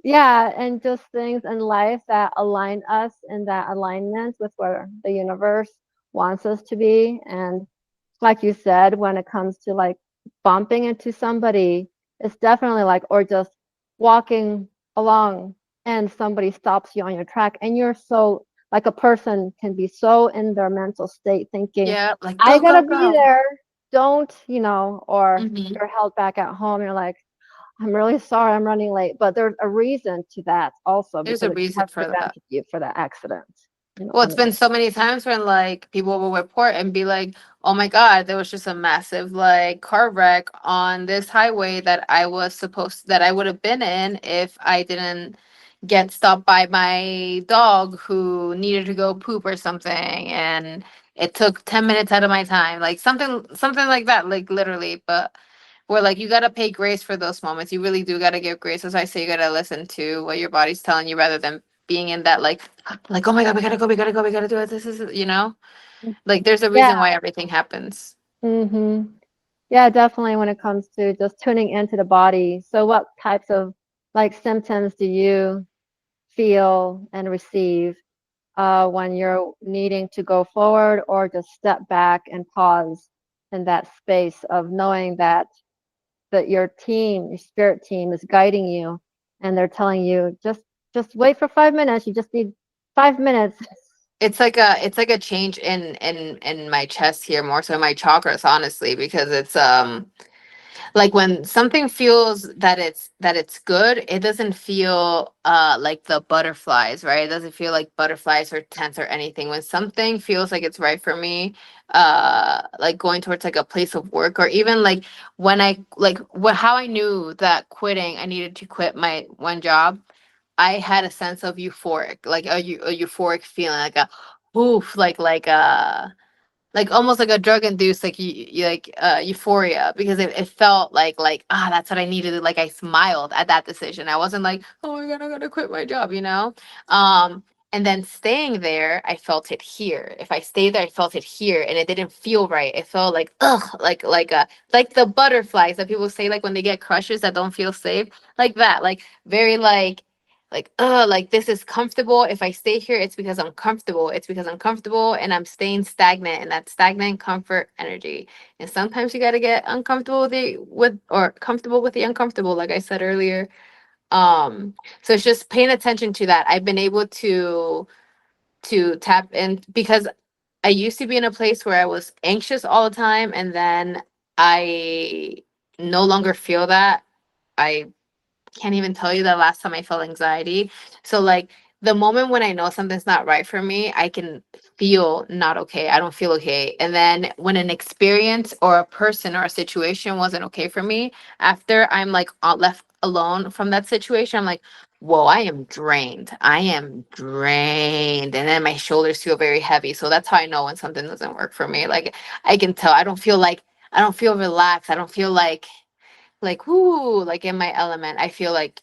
[SPEAKER 2] Yeah, and just things in life that align us in that alignment with where the universe wants us to be. And like you said, when it comes to like bumping into somebody, it's definitely like, or just walking along and somebody stops you on your track, and you're so like a person can be so in their mental state thinking,
[SPEAKER 1] Yeah, like
[SPEAKER 2] I
[SPEAKER 1] go go
[SPEAKER 2] gotta be
[SPEAKER 1] go.
[SPEAKER 2] there, don't, or
[SPEAKER 1] Hmm.
[SPEAKER 2] you're held back at home. You're like, I'm really sorry I'm running late. But there's a reason to that also
[SPEAKER 1] There's
[SPEAKER 2] because
[SPEAKER 1] a
[SPEAKER 2] it could
[SPEAKER 1] reason
[SPEAKER 2] have
[SPEAKER 1] for that.
[SPEAKER 2] prevented you for that accident.
[SPEAKER 1] Well, it's been
[SPEAKER 2] Anyway.
[SPEAKER 1] so many times when like people will report and be like, "Oh my God, there was just a massive like car wreck on this highway that I would have been in if I didn't get stopped by my dog who needed to go poop or something, and it took 10 minutes out of my time." Like something like that, like literally. But we're like, you gotta pay grace for those moments. You really do gotta give grace. As I say, you gotta listen to what your body's telling you rather than being in that like, oh my God, we gotta do it. This is, like there's a
[SPEAKER 2] Yeah.
[SPEAKER 1] reason why everything happens.
[SPEAKER 2] Hmm. Yeah, definitely when it comes to just tuning into the body. So what types of like symptoms do you feel and receive when you're needing to go forward or just step back and pause in that space of knowing that your team, your spirit team is guiding you and they're telling you just wait for 5 minutes. You just need 5 minutes.
[SPEAKER 1] It's like a change in my chest here, more so in my chakras, honestly, because it's like when something feels that it's good, it doesn't feel like the butterflies, right? It doesn't feel like butterflies or tense or anything. When something feels like it's right for me, like going towards like a place of work, or even like when I like how I knew that quitting, I needed to quit my one job. I had a sense of euphoric, like a euphoric feeling, like a oof, like almost like a drug induced like euphoria, because it felt like that's what I needed. Like I smiled at that decision. I wasn't like, oh my God, I'm gonna quit my job. um and then staying there, I felt it here. If I stayed there, I felt it here, and it didn't feel right. It felt like ugh, like the butterflies that people say, like when they get crushes that don't feel safe, like that, like very like this is comfortable. If I stay here, it's because I'm comfortable. It's because I'm comfortable and I'm staying stagnant in that stagnant comfort energy. And sometimes you got to get uncomfortable with or comfortable with the uncomfortable, like I said earlier. So it's just paying attention to that. I've been able to tap in because I used to be in a place where I was anxious all the time, and then I no longer feel that. I can't even tell you the last time I felt anxiety. So like the moment when I know something's not right for me, I can feel not okay. I don't feel okay. And then when an experience or a person or a situation wasn't okay for me, after I'm like left alone from that situation, I'm like, whoa, I am drained. I am drained. And then my shoulders feel very heavy. So that's how I know when something doesn't work for me. Like I can tell. I don't feel relaxed. I don't feel like whoo, like in my element. I feel like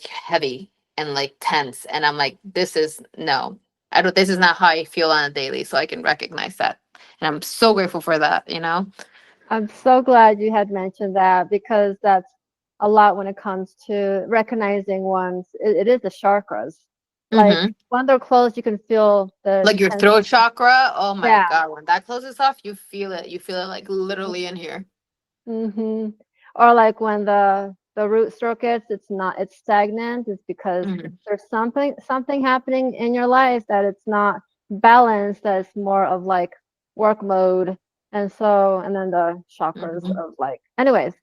[SPEAKER 1] heavy and like tense, and I'm like, this is no, I don't, this is not how I feel on a daily. So I can recognize that, and I'm so grateful for that.
[SPEAKER 2] I'm so glad you had mentioned that because that's a lot when it comes to recognizing one's, it is the chakras. Like
[SPEAKER 1] Mm-hmm.
[SPEAKER 2] when they're closed, you can feel the
[SPEAKER 1] Like your
[SPEAKER 2] tension.
[SPEAKER 1] throat chakra, oh my
[SPEAKER 2] Yeah.
[SPEAKER 1] god, when that closes off, you feel it like literally in here.
[SPEAKER 2] Mm-hmm. Or like when the root circuits, it's not, it's stagnant. It's because
[SPEAKER 1] Mm-hmm.
[SPEAKER 2] there's something happening in your life that it's not balanced. That it's more of like work mode, and so and then the chakras
[SPEAKER 1] Mm-hmm.
[SPEAKER 2] of like. Anyways,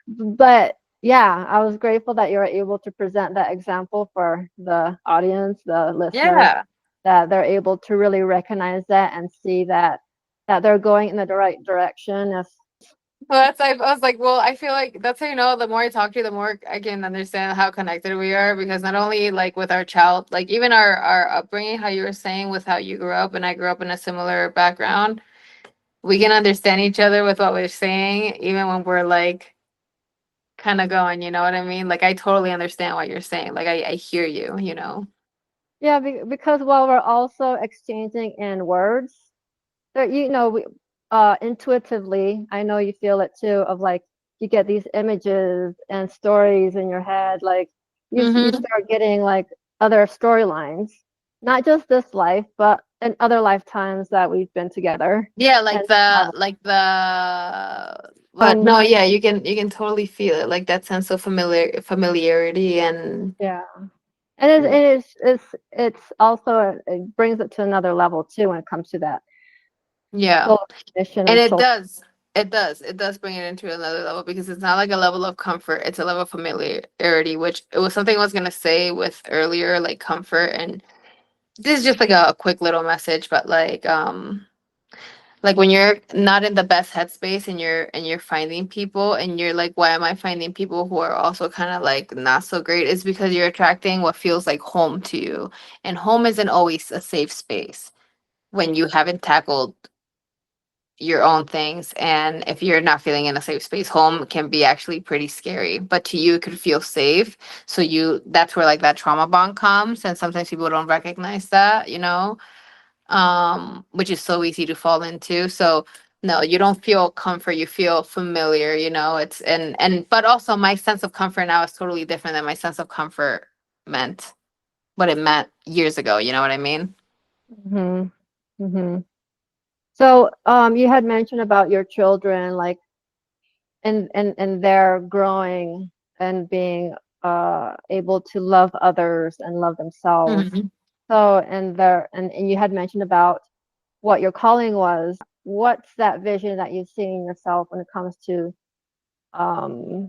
[SPEAKER 2] but yeah, I was grateful that you were able to present that example for the audience, the listeners,
[SPEAKER 1] Yeah.
[SPEAKER 2] that they're able to really recognize that and see that they're going in the right direction. If
[SPEAKER 1] Well, I was like, well, I feel like that's how the more I talk to you, the more I can understand how connected we are. Because not only like with our child, like even our upbringing, how you were saying with how you grew up and I grew up in a similar background, we can understand each other with what we're saying, even when we're like kind of going, you know what I mean? Like I totally understand what you're saying. Like I hear you.
[SPEAKER 2] Yeah, because while we're also exchanging in words, there, we intuitively, I know you feel it too, of like you get these images and stories in your head, like you
[SPEAKER 1] Mm-hmm.
[SPEAKER 2] start getting like other storylines, not just this life, but in other lifetimes that we've been together.
[SPEAKER 1] Yeah,
[SPEAKER 2] And
[SPEAKER 1] but
[SPEAKER 2] when
[SPEAKER 1] no, yeah, you can totally feel it, like that sense of familiarity and
[SPEAKER 2] yeah, and it's also it brings it to another level too when it comes to that
[SPEAKER 1] yeah.
[SPEAKER 2] soul mission
[SPEAKER 1] And
[SPEAKER 2] and
[SPEAKER 1] it
[SPEAKER 2] soul.
[SPEAKER 1] does. It does bring it into another level because it's not like a level of comfort, it's a level of familiarity, which it was something I was gonna say with earlier, like comfort. And this is just like a quick little message, but like when you're not in the best headspace and you're finding people and you're like, why am I finding people who are also kind of like not so great? It's because you're attracting what feels like home to you. And home isn't always a safe space when you haven't tackled your own things. And if you're not feeling in a safe space, home can be actually pretty scary, but to you it could feel safe. So that's where like that trauma bond comes, and sometimes people don't recognize that, which is so easy to fall into. So no, you don't feel comfort, you feel familiar. It's and but also my sense of comfort now is totally different than my sense of comfort meant what it meant years ago, you know what I mean?
[SPEAKER 2] Hmm. Hmm. So, you had mentioned about your children, like, and they're growing and being able to love others and love themselves.
[SPEAKER 1] Hmm.
[SPEAKER 2] So, and you had mentioned about what your calling was. What's that vision that you see in yourself when it comes to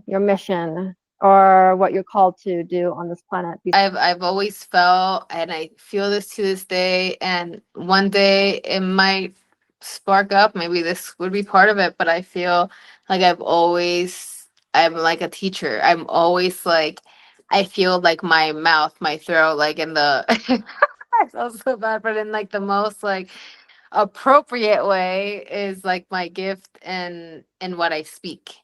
[SPEAKER 2] your mission or what you're called to do on this planet?
[SPEAKER 1] I've always felt, and I feel this to this day, and one day it might spark up. Maybe this would be part of it, but I feel like I'm like a teacher. I'm always like, I feel like my mouth, my throat, like in the, I feel so bad, but in like the most like appropriate way is like my gift and what I speak.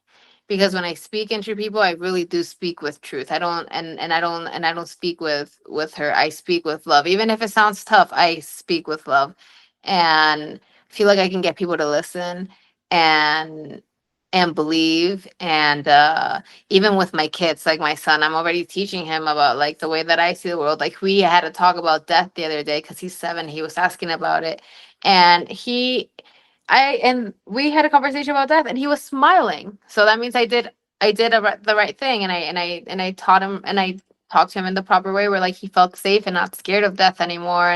[SPEAKER 1] Because when I speak into people, I really do speak with truth. I don't and I don't speak with her. I speak with love. Even if it sounds tough, I speak with love and feel like I can get people to listen and believe. And even with my kids, like my son, I'm already teaching him about like the way that I see the world. Like we had to talk about death the other day because he's 7. He was asking about it, and we had a conversation about death, and he was smiling. So that means I did the right thing, and I taught him, and talk to him in the proper way, where like he felt safe and not scared of death anymore,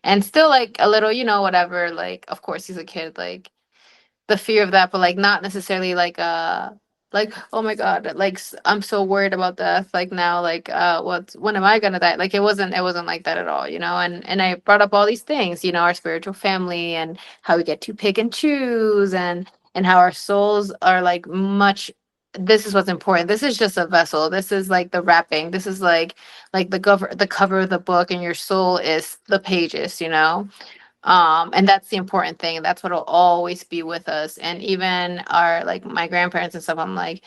[SPEAKER 1] and still like a little, whatever, like of course he's a kid, like the fear of that, but like not necessarily like oh my god, like I'm so worried about death, like now, like when am I gonna die, like it wasn't like that at all, and I brought up all these things, our spiritual family, and how we get to pick and choose, and how our souls are like much, this is what's important, this is just a vessel, this is like the wrapping, this is like the cover of the book, and your soul is the pages, and that's the important thing, that's what'll always be with us, and even our, like my grandparents and stuff, I'm like,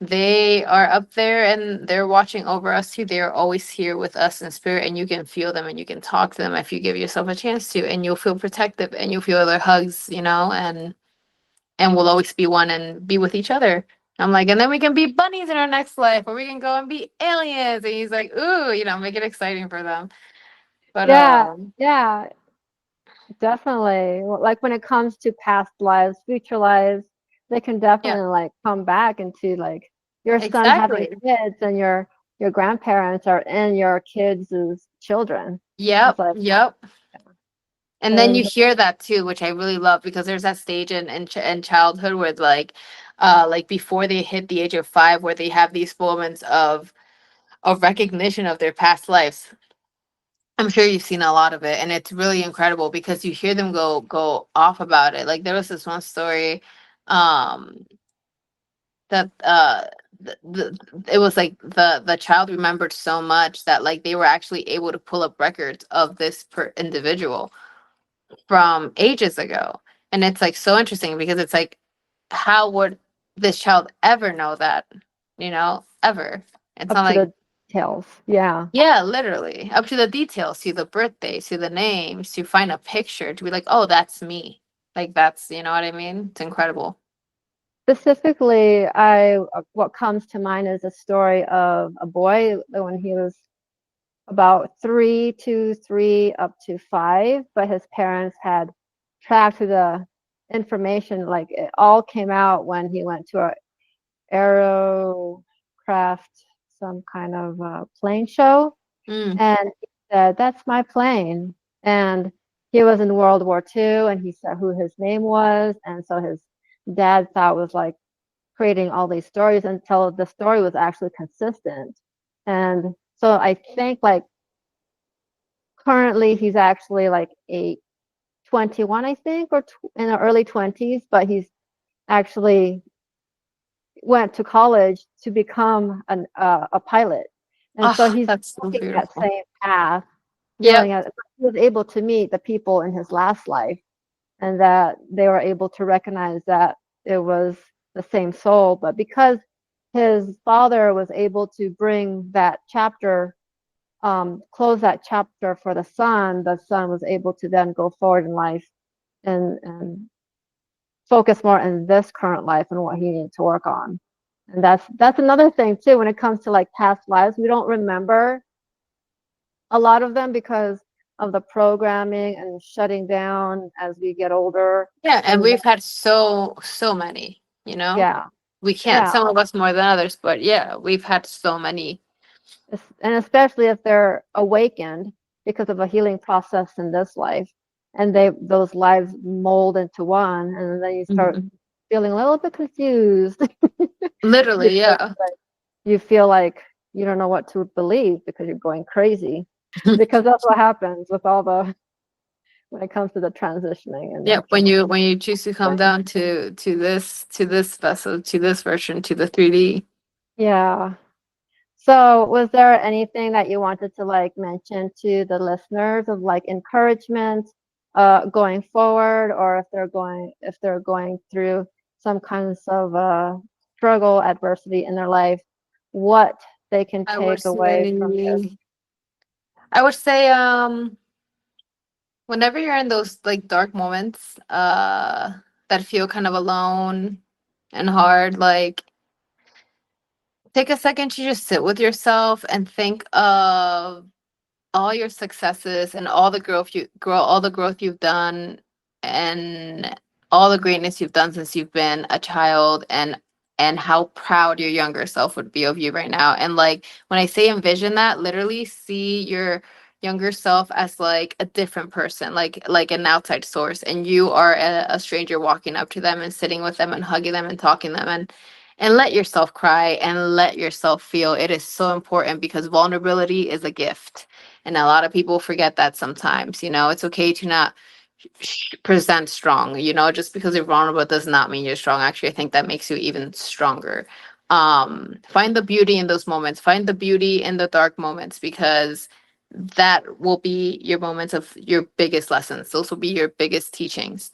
[SPEAKER 1] they are up there and they're watching over us too, they're always here with us in spirit, and you can feel them and you can talk to them if you give yourself a chance to, and you'll feel protective and you'll feel their hugs, and we'll always be one and be with each other. I'm like, and then we can be bunnies in our next life, or we can go and be aliens, and he's like, ooh, make it exciting for them, but
[SPEAKER 2] Yeah, yeah, definitely. Like when it comes to past lives, future lives, they can
[SPEAKER 1] yeah,
[SPEAKER 2] definitely like come back into like your son having
[SPEAKER 1] exactly.
[SPEAKER 2] kids and your grandparents are in your kids' children.
[SPEAKER 1] Yep,
[SPEAKER 2] It's like
[SPEAKER 1] yep. And then you
[SPEAKER 2] and
[SPEAKER 1] hear that too, which I really love, because there's that stage in childhood where like before they hit the age of 5, where they have these moments of recognition of their past lives. I'm sure you've seen a lot of it, and it's really incredible because you hear them go off about it. Like there was this one story, um, that it was like the child remembered so much that like they were actually able to pull up records of this per individual from ages ago. And it's like so interesting because it's like, how would this child ever know that? Ever. It's
[SPEAKER 2] up
[SPEAKER 1] not
[SPEAKER 2] to
[SPEAKER 1] like,
[SPEAKER 2] the details. Yeah.
[SPEAKER 1] yeah, literally up to the details, to the birthdays, to the names, to find a picture, to be like, oh, that's me. Like that's, you know what I mean? It's incredible.
[SPEAKER 2] Specifically, I what comes to mind is a story of a boy when he was about 3 up to 5, but his parents had tracked the information. Like it all came out when he went to a aerocraft, some kind of plane show,
[SPEAKER 1] Mm.
[SPEAKER 2] and he said, "That's my plane." And he was in World War II, and he said who his name was, and so his dad thought was like creating all these stories until the story was actually consistent. And so I think like currently he's actually like 21, I think, or in the early 20s, but he's actually went to college to become a pilot. And so
[SPEAKER 1] Oh,
[SPEAKER 2] he's
[SPEAKER 1] that's so
[SPEAKER 2] walking that
[SPEAKER 1] beautiful.
[SPEAKER 2] same path,
[SPEAKER 1] Yep.
[SPEAKER 2] feeling it. He was able to meet the people in his last life, and that they were able to recognize that it was the same soul. But because his father was able to bring that chapter, close that chapter for the son was able to then go forward in life and focus more in this current life and what he needed to work on. And that's another thing too when it comes to like past lives. We don't remember a lot of them because of the programming and shutting down as we get older.
[SPEAKER 1] Yeah, and
[SPEAKER 2] And
[SPEAKER 1] we've had so many,
[SPEAKER 2] yeah,
[SPEAKER 1] we can't,
[SPEAKER 2] yeah.
[SPEAKER 1] some of us more than others, but yeah, we've had so many.
[SPEAKER 2] And especially if they're awakened because of a healing process in this life, and those lives mold into one, and then you start
[SPEAKER 1] Mhm.
[SPEAKER 2] feeling a little bit confused
[SPEAKER 1] Literally,
[SPEAKER 2] because
[SPEAKER 1] yeah.
[SPEAKER 2] like, you feel like you don't know what to believe because you're going crazy, because that's what happens with all the when it comes to the transitioning and
[SPEAKER 1] Yeah,
[SPEAKER 2] the
[SPEAKER 1] when you choose to come down to this vessel, to this version, to the 3D.
[SPEAKER 2] yeah. So, was there anything that you wanted to like mention to the listeners of like encouragement going forward, or if they're going through some kinds of struggle, adversity in their life, what they can
[SPEAKER 1] I would
[SPEAKER 2] take away from this?
[SPEAKER 1] say, I would say, whenever you're in those like dark moments, that feel kind of alone and hard, like take a second to just sit with yourself and think of all your successes and all the growth you've done, and all the greatness you've done since you've been a child, and and how proud your younger self would be of you right now. And like when I say envision that, literally see your younger self as like a different person, like an outside source, and you are a stranger walking up to them and sitting with them and hugging them and talking to them, and let yourself cry and let yourself feel. It is so important because vulnerability is a gift. And a lot of people forget that sometimes. It's okay to not present strong. Just because you're vulnerable does not mean you're strong. Actually, I think that makes you even stronger. Find the beauty in those moments, find the beauty in the dark moments, because that will be your moments of your biggest lessons. Those will be your biggest teachings.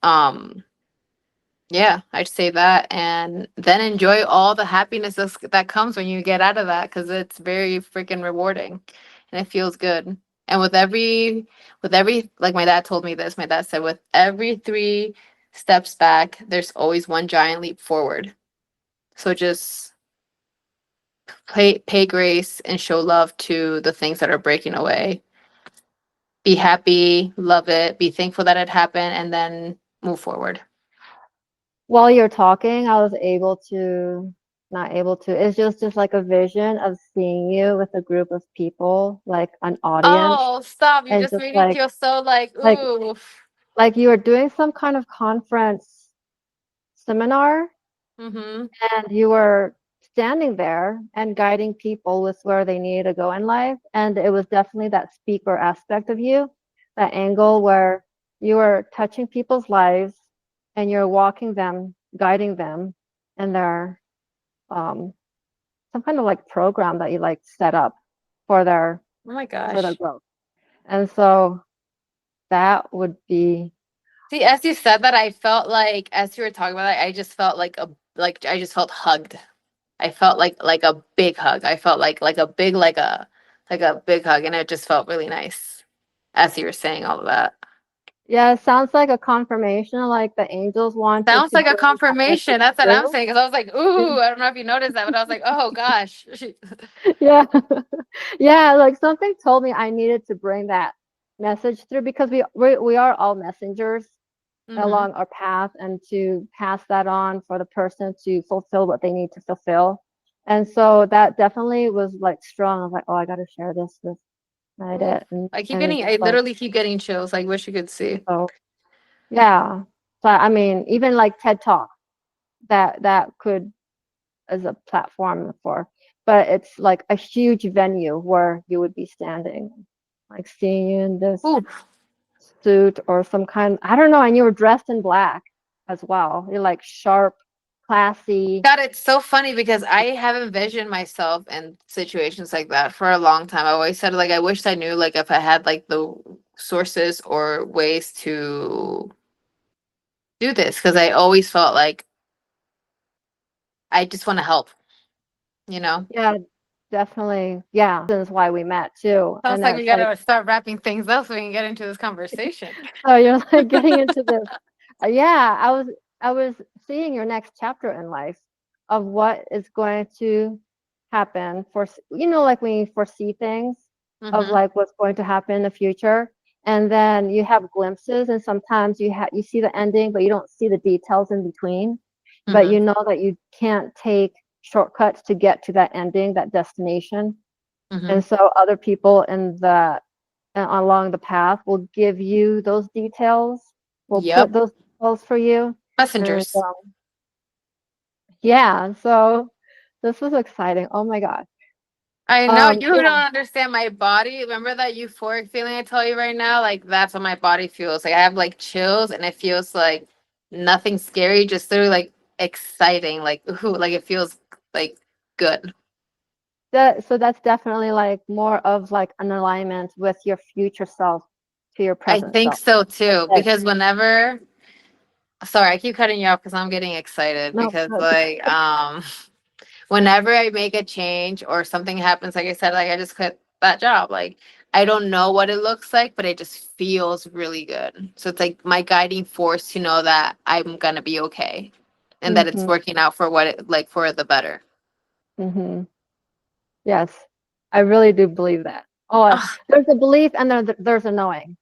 [SPEAKER 1] um yeah, I'd say that, and then enjoy all the happiness that comes when you get out of that, because it's very freaking rewarding, and it feels good. And with every, like my dad told me this. My dad said, with every 3 steps back, there's always one giant leap forward. So just pay grace and show love to the things that are breaking away. Be happy, love it, be thankful that it happened, and then move forward.
[SPEAKER 2] While you're talking, I was able to, not able to, it's just like a vision of seeing you with a group of people, like an audience,
[SPEAKER 1] Oh, stop. You
[SPEAKER 2] and
[SPEAKER 1] just
[SPEAKER 2] just
[SPEAKER 1] made me feel so like,
[SPEAKER 2] like
[SPEAKER 1] ooh.
[SPEAKER 2] like you were doing some kind of conference seminar,
[SPEAKER 1] Mm-hmm.
[SPEAKER 2] and you were standing there and guiding people with where they needed to go in life. And it was definitely that speaker aspect of you, that angle where you were touching people's lives and you're walking them, guiding them in their um, some kind of like program that you like set up for their
[SPEAKER 1] Oh my
[SPEAKER 2] for their
[SPEAKER 1] gosh.
[SPEAKER 2] growth. And so that would be,
[SPEAKER 1] See, as you said that, I felt like, as you were talking about that, I just felt like I just felt hugged. I felt like a big hug. I felt like a big like a big hug, and it just felt really nice as you were saying all of that.
[SPEAKER 2] yeah, it sounds like a confirmation, like the angels wanted
[SPEAKER 1] Sounds
[SPEAKER 2] to
[SPEAKER 1] like a
[SPEAKER 2] bring that message
[SPEAKER 1] confirmation. That's what I'm
[SPEAKER 2] through.
[SPEAKER 1] saying. Because I was like, ooh, I don't know if you noticed that, but I was like, oh gosh.
[SPEAKER 2] Yeah. Yeah, like something told me I needed to bring that message through because we are all messengers
[SPEAKER 1] Mm-hmm.
[SPEAKER 2] along our path, and to pass that on for the person to fulfill what they need to fulfill. And so that definitely was like strong. I was like, oh, I got to share this with
[SPEAKER 1] Ooh,
[SPEAKER 2] Nayadet, and
[SPEAKER 1] I
[SPEAKER 2] just like,
[SPEAKER 1] literally keep getting chills. I wish you could see.
[SPEAKER 2] so yeah. So I mean, even like TED Talk, that could as a platform for, but it's like a huge venue where you would be standing, like seeing you in this
[SPEAKER 1] Ooh,
[SPEAKER 2] suit or some kind, I don't know, and you were dressed in black as well. You're like sharp, classy.
[SPEAKER 1] God, it's so funny because I have envisioned myself in situations like that for a long time. I always said, like, I wish I knew, like, if I had like the sources or ways to do this, because I always felt like I just want to help, you know?
[SPEAKER 2] Yeah, definitely. Yeah, that's why we met too.
[SPEAKER 1] Sounds
[SPEAKER 2] And
[SPEAKER 1] like we
[SPEAKER 2] that's like,
[SPEAKER 1] gotta start wrapping things up so we can get into this conversation.
[SPEAKER 2] so you're like getting into this. Yeah, I was seeing your next chapter in life of what is going to happen for, like when you foresee things of
[SPEAKER 1] Mm-hmm.
[SPEAKER 2] like what's going to happen in the future, and then you have glimpses, and sometimes you see the ending, but you don't see the details in between. But
[SPEAKER 1] Mm-hmm.
[SPEAKER 2] you know that you can't take shortcuts to get to that ending, that destination.
[SPEAKER 1] Mm-hmm.
[SPEAKER 2] And so other people in the along the path will give you those details, will put
[SPEAKER 1] Yep.
[SPEAKER 2] those details for you. And
[SPEAKER 1] Messengers.
[SPEAKER 2] yeah, so this was exciting. Oh my gosh.
[SPEAKER 1] I know you don't
[SPEAKER 2] Yeah,
[SPEAKER 1] understand my body. Remember that euphoric feeling I tell you right now? Like that's what my body feels. Like I have like chills, and it feels like nothing scary, just literally like exciting. Like ooh, like it feels like good.
[SPEAKER 2] so that's definitely like more of like an alignment with your future self to your
[SPEAKER 1] I
[SPEAKER 2] present
[SPEAKER 1] think
[SPEAKER 2] self.
[SPEAKER 1] so
[SPEAKER 2] Like
[SPEAKER 1] too.
[SPEAKER 2] this.
[SPEAKER 1] Because whenever, sorry, I keep cutting you off because I'm getting excited
[SPEAKER 2] No,
[SPEAKER 1] because
[SPEAKER 2] no,
[SPEAKER 1] like whenever I make a change or something happens, like I said, like I just quit that job. Like I don't know what it looks like, but it just feels really good. So it's like my guiding force to know that I'm gonna be okay and that it's
[SPEAKER 2] mm-hmm,
[SPEAKER 1] working out for what it like for the better.
[SPEAKER 2] mm-hmm. Yes, I really do believe that. Oh,
[SPEAKER 1] Oh,
[SPEAKER 2] there's a belief and there's a knowing.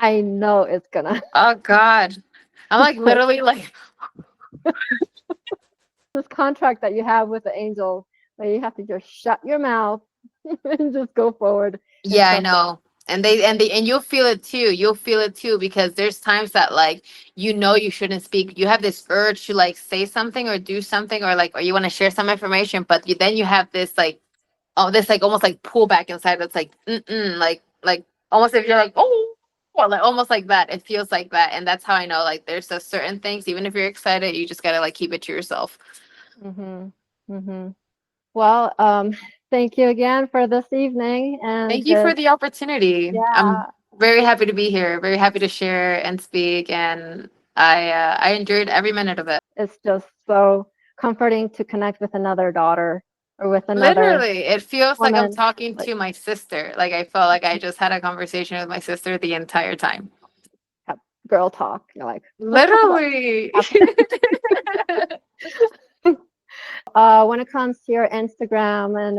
[SPEAKER 2] I know it's gonna.
[SPEAKER 1] oh God. I'm like
[SPEAKER 2] It's like
[SPEAKER 1] literally like
[SPEAKER 2] this contract that you have with the angels, where you have to just shut your mouth and just go forward and
[SPEAKER 1] Yeah, I
[SPEAKER 2] trust it.
[SPEAKER 1] know. And you'll feel it too. You'll feel it too because there's times that like you shouldn't speak. You have this urge to like say something or do something or you want to share some information, but then you have this like this like almost like pullback inside that's like like almost if you're like or like almost like that. It feels like that, and that's how I know like there's a certain things. Even if you're excited, you just gotta like keep it to yourself.
[SPEAKER 2] Mm-hmm. Mm-hmm. Well, thank you again for this evening, and
[SPEAKER 1] Thank you for
[SPEAKER 2] just
[SPEAKER 1] the opportunity. I'm
[SPEAKER 2] yeah,
[SPEAKER 1] very happy to be here. Very happy to share and speak, and I enjoyed every minute of it.
[SPEAKER 2] it's just so comforting to connect with another daughter or with another
[SPEAKER 1] Literally, it feels like I'm
[SPEAKER 2] woman,
[SPEAKER 1] talking
[SPEAKER 2] like
[SPEAKER 1] to my sister. Like I felt like I just had a conversation with my sister the entire time.
[SPEAKER 2] have girl talk. You're like, let's talk about
[SPEAKER 1] Literally.
[SPEAKER 2] when it comes to your Instagram and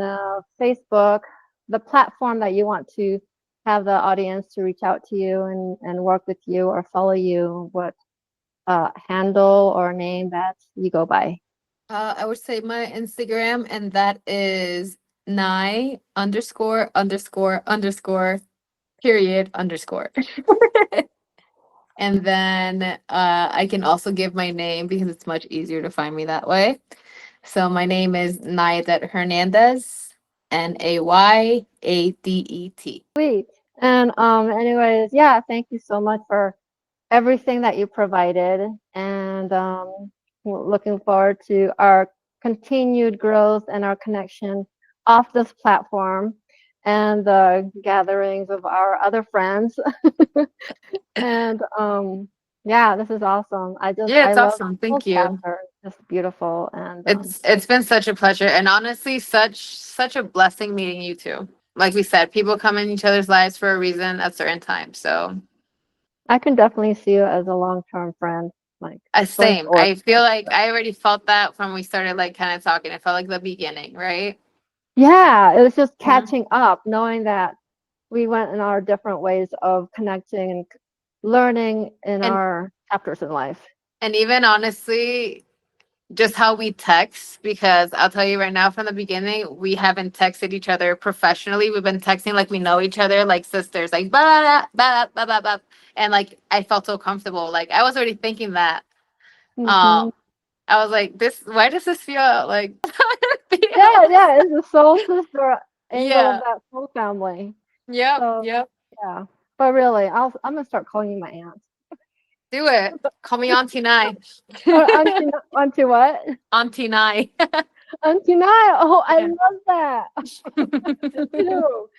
[SPEAKER 2] Facebook, the platform that you want to have the audience to reach out to you and work with you or follow you, what handle or name that you go by?
[SPEAKER 1] I would say my Instagram, and that is Nye ___ period underscore. And then I can also give my name because it's much easier to find me that way. So my name is Nayadet Hernandez, Nayadet.
[SPEAKER 2] Sweet. And anyways, yeah, thank you so much for everything that you provided, and we're looking forward to our continued growth and our connection off this platform and the gatherings of our other friends. And yeah, this is awesome.
[SPEAKER 1] Yeah,
[SPEAKER 2] I
[SPEAKER 1] it's
[SPEAKER 2] love
[SPEAKER 1] awesome.
[SPEAKER 2] this whole
[SPEAKER 1] Thank you.
[SPEAKER 2] chapter. Just beautiful. And
[SPEAKER 1] It's been such a pleasure, and honestly, such a blessing meeting you two. Like we said, people come in each other's lives for a reason at certain times. So
[SPEAKER 2] I can definitely see you as a long-term friend, like going
[SPEAKER 1] same.
[SPEAKER 2] forward.
[SPEAKER 1] I feel like I already felt that when we started like kind of talking. It felt like the beginning, right?
[SPEAKER 2] Yeah, it was just
[SPEAKER 1] Yeah.
[SPEAKER 2] catching up, knowing that we went in our different ways of connecting and learning in
[SPEAKER 1] And
[SPEAKER 2] our chapters in life.
[SPEAKER 1] even honestly, just how we text, because I'll tell you right now from the beginning, we haven't texted each other professionally. We've been texting like we know each other, like sisters, like blah blah blah blah blah. And like I felt so comfortable. Like I was already thinking that.
[SPEAKER 2] Hmm.
[SPEAKER 1] Um, I was like, this. Why does this feel like?
[SPEAKER 2] Yeah,
[SPEAKER 1] feels?
[SPEAKER 2] yeah, it's the soul sister angle of
[SPEAKER 1] Yeah.
[SPEAKER 2] that soul family.
[SPEAKER 1] Yep.
[SPEAKER 2] So
[SPEAKER 1] Yep.
[SPEAKER 2] yeah, but really, I'm gonna start calling you my aunt.
[SPEAKER 1] Do it. Call me Auntie Nye.
[SPEAKER 2] Auntie, auntie what?
[SPEAKER 1] Auntie Nye.
[SPEAKER 2] Auntie Naya. Oh, I
[SPEAKER 1] Yeah.
[SPEAKER 2] love that. Too.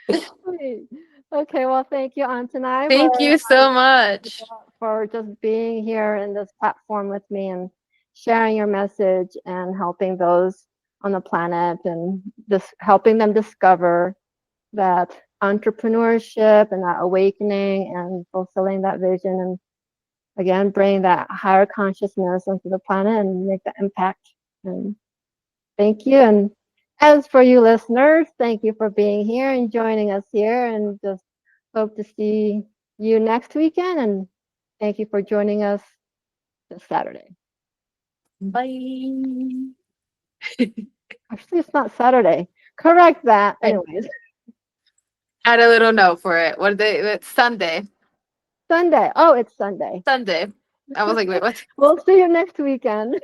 [SPEAKER 2] Sweet. Okay, well, thank you, Auntie Naya,
[SPEAKER 1] Thank you so much.
[SPEAKER 2] for just being here in this platform with me and sharing your message and helping those on the planet and just helping them discover that entrepreneurship and that awakening and fulfilling that vision and again bring that higher consciousness into the planet and make that impact. And thank you. And as for you listeners, thank you for being here and joining us here, and just hope to see you next weekend. And thank you for joining us this Saturday.
[SPEAKER 1] Bye.
[SPEAKER 2] Actually, it's not Saturday. Correct that.
[SPEAKER 1] I
[SPEAKER 2] Anyways,
[SPEAKER 1] had a little note for it. What day? It's Sunday.
[SPEAKER 2] Sunday. Oh, it's Sunday.
[SPEAKER 1] Sunday. I was like, wait, what?
[SPEAKER 2] We'll see you next weekend.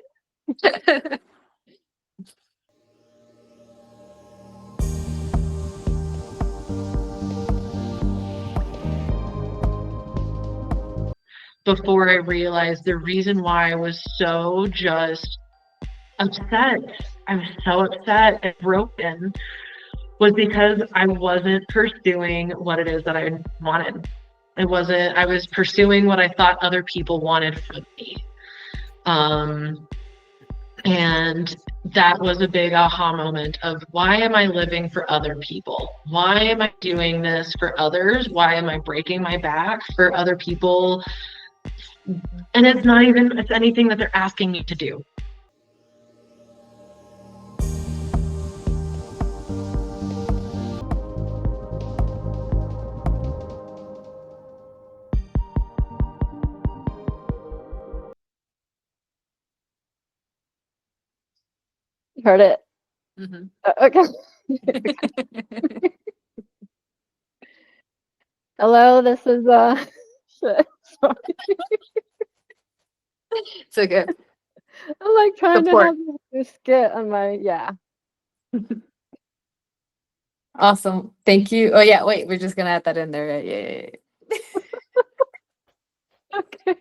[SPEAKER 3] Before I realized the reason why I was so just upset. I was so upset and broken was because I wasn't pursuing what it is that I wanted. I was pursuing what I thought other people wanted from me. Um, and that was a big aha moment of why am I living for other people? Why am I doing this for others? Why am I breaking my back for other people? And it's anything that they're asking me to do.
[SPEAKER 2] Heard it.
[SPEAKER 1] Mhm.
[SPEAKER 2] Okay. Hello, this is shit. Sorry.
[SPEAKER 1] It's okay.
[SPEAKER 2] I'm like trying to
[SPEAKER 1] Support.
[SPEAKER 2] have this skit on my
[SPEAKER 1] Awesome. Thank you. Oh yeah, wait, we're just gonna add that in there. Right? Yeah.
[SPEAKER 2] Okay.